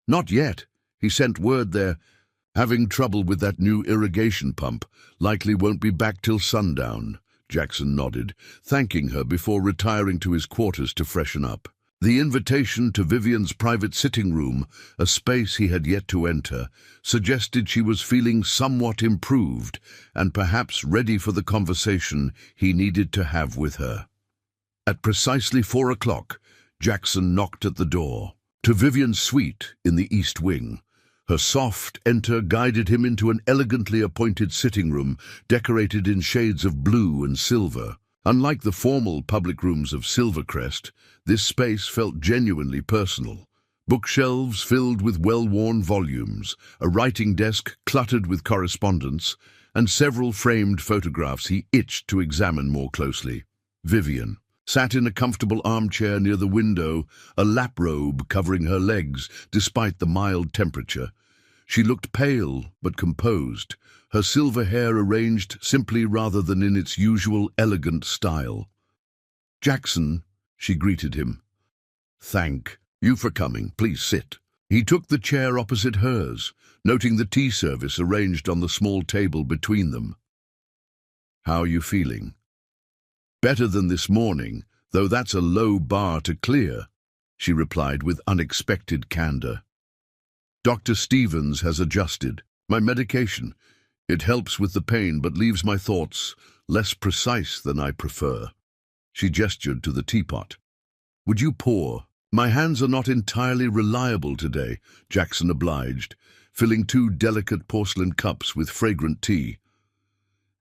"Not yet. He sent word they're having trouble with that new irrigation pump. Likely won't be back till sundown." Jackson nodded, thanking her before retiring to his quarters to freshen up. The invitation to Vivian's private sitting room, a space he had yet to enter, suggested she was feeling somewhat improved and perhaps ready for the conversation he needed to have with her. At precisely 4 o'clock, Jackson knocked at the door. To Vivian's suite in the East Wing. Her soft enter guided him into an elegantly appointed sitting room decorated in shades of blue and silver. Unlike the formal public rooms of Silvercrest, this space felt genuinely personal. Bookshelves filled with well-worn volumes, a writing desk cluttered with correspondence, and several framed photographs he itched to examine more closely. Vivian sat in a comfortable armchair near the window, a lap robe covering her legs despite the mild temperature. She looked pale but composed, her silver hair arranged simply rather than in its usual elegant style. "Jackson," she greeted him. "Thank you for coming. Please sit." He took the chair opposite hers, noting the tea service arranged on the small table between them. "How are you feeling?" "Better than this morning, though that's a low bar to clear," she replied with unexpected candor. "Dr. Stevens has adjusted my medication. It helps with the pain but leaves my thoughts less precise than I prefer." She gestured to the teapot. "Would you pour?" "My hands are not entirely reliable today," Jackson obliged, filling 2 delicate porcelain cups with fragrant tea.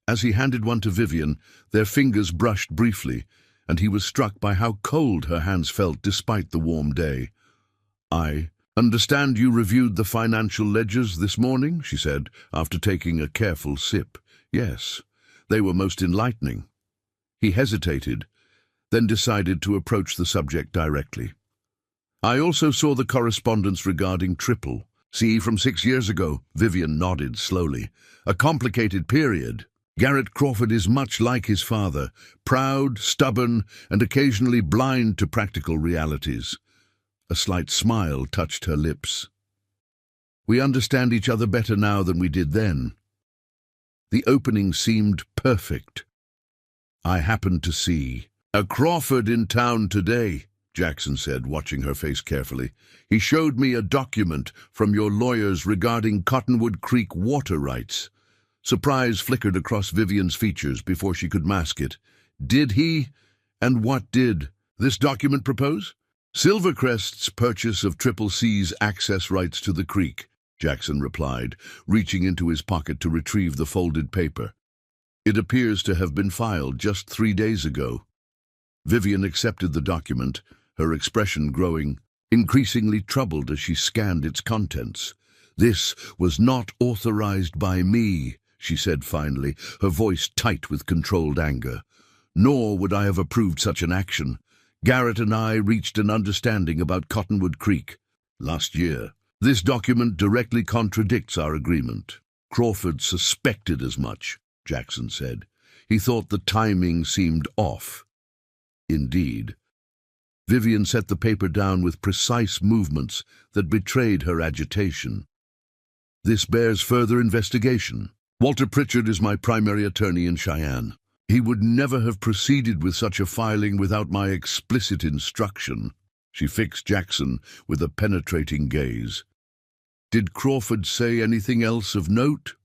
As he handed one to Vivian, their fingers brushed briefly, and he was struck by how cold her hands felt despite the warm day. "I understand you reviewed the financial ledgers this morning," she said, after taking a careful sip. "Yes, they were most enlightening." He hesitated, then decided to approach the subject directly. "I also saw the correspondence regarding Triple. See, from 6 years ago." Vivian nodded slowly. "A complicated period. Garrett Crawford is much like his father, proud, stubborn, and occasionally blind to practical realities." A slight smile touched her lips. "We understand each other better now than we did then." The opening seemed perfect. "I happened to see a Crawford in town today," Jackson said, watching her face carefully. "He showed me a document from your lawyers regarding Cottonwood Creek water rights." Surprise flickered across Vivian's features before she could mask it. "Did he? And what did this document propose?" "Silvercrest's purchase of Triple C's access rights to the creek," Jackson replied, reaching into his pocket to retrieve the folded paper. "It appears to have been filed just 3 days ago." Vivian accepted the document, her expression growing increasingly troubled as she scanned its contents. "This was not authorized by me," she said finally, her voice tight with controlled anger. "Nor would I have approved such an action. Garrett and I reached an understanding about Cottonwood Creek last year. This document directly contradicts our agreement." "Crawford suspected as much," Jackson said. "He thought the timing seemed off." "Indeed." Vivian set the paper down with precise movements that betrayed her agitation. "This bears further investigation. Walter Pritchard is my primary attorney in Cheyenne. He would never have proceeded with such a filing without my explicit instruction." She fixed Jackson with a penetrating gaze. "Did Crawford say anything else of note?"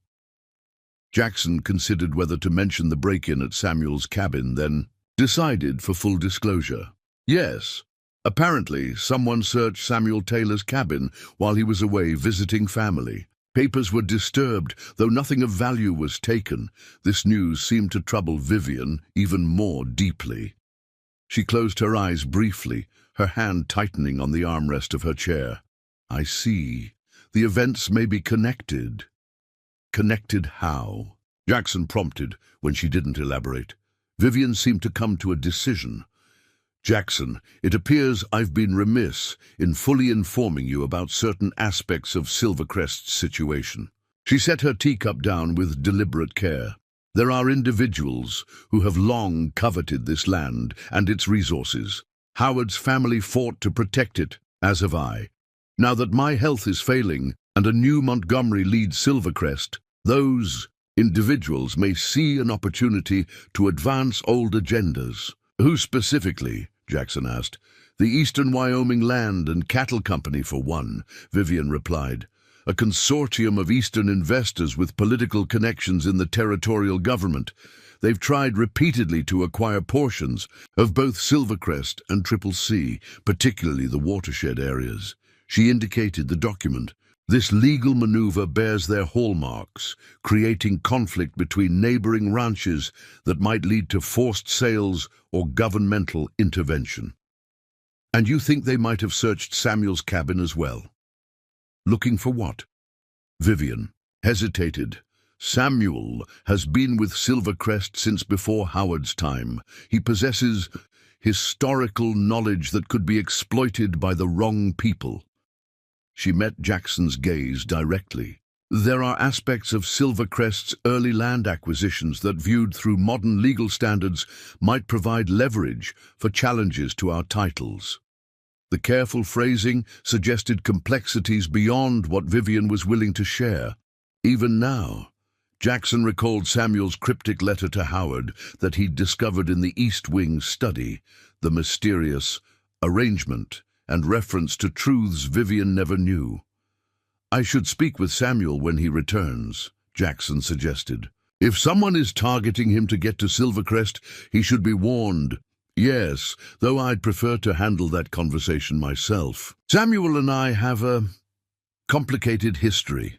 Jackson considered whether to mention the break-in at Samuel's cabin, then decided for full disclosure. "Yes. Apparently, someone searched Samuel Taylor's cabin while he was away visiting family. Papers were disturbed, though nothing of value was taken." This news seemed to trouble Vivian even more deeply. She closed her eyes briefly, her hand tightening on the armrest of her chair. "I see. The events may be connected." "Connected how?" Jackson prompted when she didn't elaborate. Vivian seemed to come to a decision. "Jackson, it appears I've been remiss in fully informing you about certain aspects of Silvercrest's situation." She set her teacup down with deliberate care. There are individuals who have long coveted this land and its resources. Howard's family fought to protect it, as have I. Now that my health is failing and a new Montgomery leads Silvercrest, those individuals may see an opportunity to advance old agendas. Who specifically? Jackson asked. The Eastern Wyoming Land and Cattle Company, for one, Vivian replied. A consortium of Eastern investors with political connections in the territorial government. They've tried repeatedly to acquire portions of both Silvercrest and Triple C, particularly the watershed areas. She indicated the document. This legal maneuver bears their hallmarks, creating conflict between neighboring ranches that might lead to forced sales or governmental intervention. And you think they might have searched Samuel's cabin as well? Looking for what? Vivian hesitated. Samuel has been with Silvercrest since before Howard's time. He possesses historical knowledge that could be exploited by the wrong people. She met Jackson's gaze directly. There are aspects of Silvercrest's early land acquisitions that, viewed through modern legal standards, might provide leverage for challenges to our titles. The careful phrasing suggested complexities beyond what Vivian was willing to share. Even now, Jackson recalled Samuel's cryptic letter to Howard that he'd discovered in the East Wing study, the mysterious arrangement and reference to truths Vivian never knew. I should speak with Samuel when he returns, Jackson suggested. If someone is targeting him to get to Silvercrest, he should be warned. Yes, though I'd prefer to handle that conversation myself. Samuel and I have a complicated history.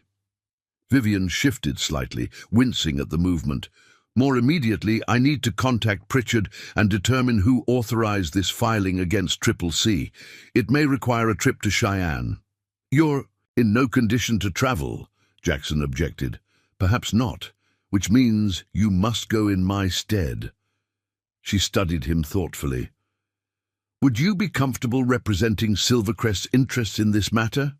Vivian shifted slightly, wincing at the movement. More immediately, I need to contact Pritchard and determine who authorized this filing against Triple C. It may require a trip to Cheyenne. You're in no condition to travel, Jackson objected. Perhaps not, which means you must go in my stead. She studied him thoughtfully. Would you be comfortable representing Silvercrest's interests in this matter?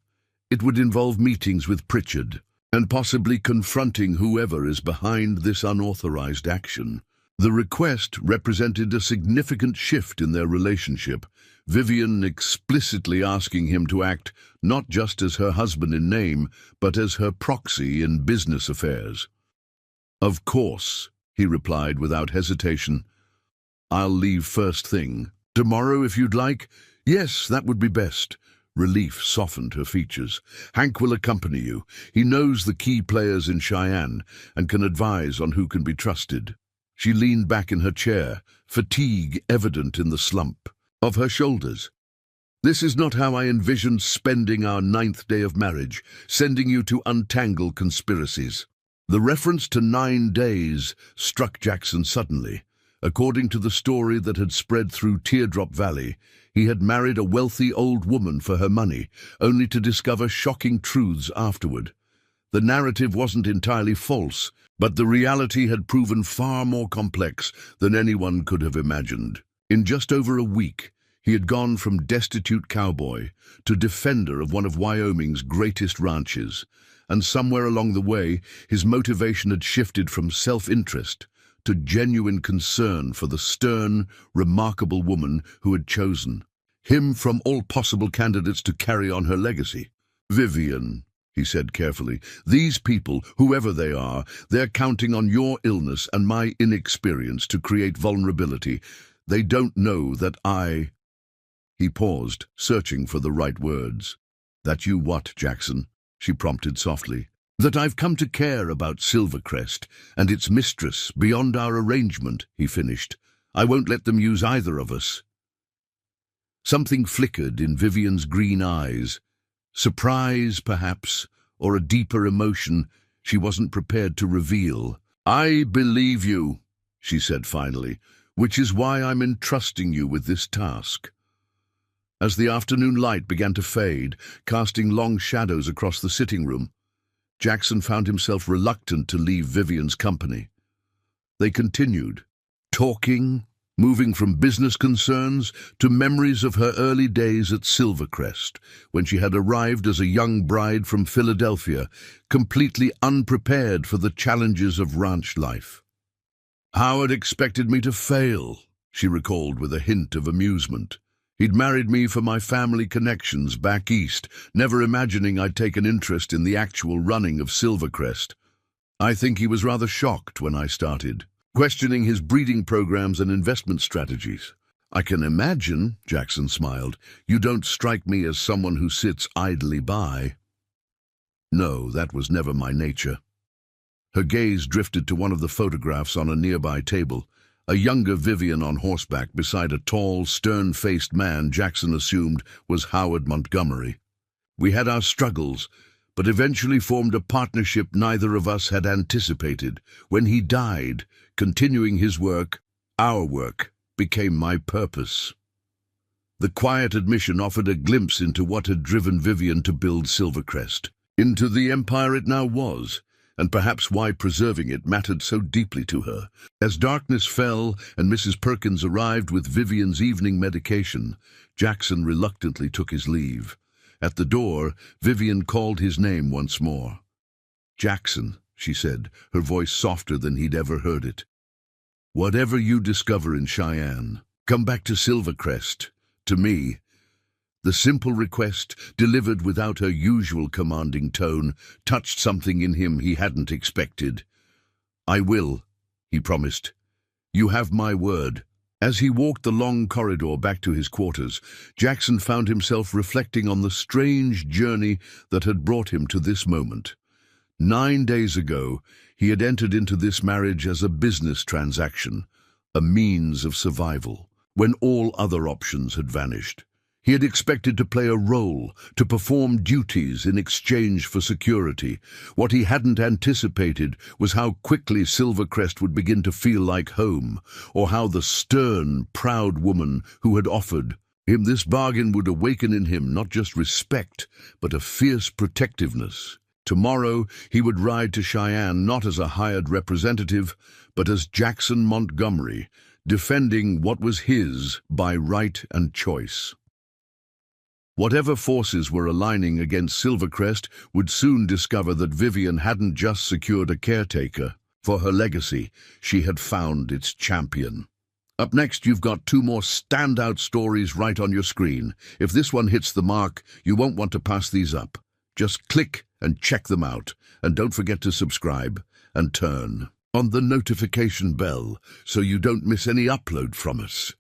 It would involve meetings with Pritchard and possibly confronting whoever is behind this unauthorized action. The request represented a significant shift in their relationship, Vivian explicitly asking him to act not just as her husband in name, but as her proxy in business affairs. Of course, he replied without hesitation. I'll leave first thing. Tomorrow, if you'd like? Yes, that would be best. Relief softened her features. Hank will accompany you. He knows the key players in Cheyenne and can advise on who can be trusted. She leaned back in her chair, fatigue evident in the slump of her shoulders. This is not how I envisioned spending our 9th day of marriage, sending you to untangle conspiracies. The reference to 9 days struck Jackson suddenly. According to the story that had spread through Teardrop Valley, he had married a wealthy old woman for her money, only to discover shocking truths afterward. The narrative wasn't entirely false, but the reality had proven far more complex than anyone could have imagined. In just over a week, he had gone from destitute cowboy to defender of one of Wyoming's greatest ranches, and somewhere along the way, his motivation had shifted from self-interest to genuine concern for the stern, remarkable woman who had chosen him from all possible candidates to carry on her legacy. Vivian, he said carefully, these people, whoever they are, they're counting on your illness and my inexperience to create vulnerability. They don't know that I... He paused, searching for the right words. That you what, Jackson? She prompted softly. That I've come to care about Silvercrest and its mistress beyond our arrangement, he finished. I won't let them use either of us. Something flickered in Vivian's green eyes. Surprise, perhaps, or a deeper emotion she wasn't prepared to reveal. I believe you, she said finally, which is why I'm entrusting you with this task. As the afternoon light began to fade, casting long shadows across the sitting room, Jackson found himself reluctant to leave Vivian's company. They continued, talking, moving from business concerns to memories of her early days at Silvercrest, when she had arrived as a young bride from Philadelphia, completely unprepared for the challenges of ranch life. Howard expected me to fail, she recalled with a hint of amusement. He'd married me for my family connections back east, never imagining I'd take an interest in the actual running of Silvercrest. I think he was rather shocked when I started, questioning his breeding programs and investment strategies. I can imagine, Jackson smiled. You don't strike me as someone who sits idly by. No, that was never my nature. Her gaze drifted to one of the photographs on a nearby table, a younger Vivian on horseback beside a tall, stern-faced man Jackson assumed was Howard Montgomery. We had our struggles, but eventually formed a partnership neither of us had anticipated. When he died, continuing his work, our work, became my purpose. The quiet admission offered a glimpse into what had driven Vivian to build Silvercrest, into the empire it now was, and perhaps why preserving it mattered so deeply to her. As darkness fell and Mrs. Perkins arrived with Vivian's evening medication, Jackson reluctantly took his leave. At the door, Vivian called his name once more. "Jackson," she said, her voice softer than he'd ever heard it. "Whatever you discover in Cheyenne, come back to Silvercrest, to me." The simple request, delivered without her usual commanding tone, touched something in him he hadn't expected. "I will," he promised. "You have my word." As he walked the long corridor back to his quarters, Jackson found himself reflecting on the strange journey that had brought him to this moment. 9 days ago, he had entered into this marriage as a business transaction, a means of survival, when all other options had vanished. He had expected to play a role, to perform duties in exchange for security. What he hadn't anticipated was how quickly Silvercrest would begin to feel like home, or how the stern, proud woman who had offered him this bargain would awaken in him not just respect, but a fierce protectiveness. Tomorrow he would ride to Cheyenne not as a hired representative, but as Jackson Montgomery, defending what was his by right and choice. Whatever forces were aligning against Silvercrest would soon discover that Vivian hadn't just secured a caretaker. For her legacy, she had found its champion. Up next, you've got 2 more standout stories right on your screen. If this one hits the mark, you won't want to pass these up. Just click and check them out. And don't forget to subscribe and turn on the notification bell so you don't miss any upload from us.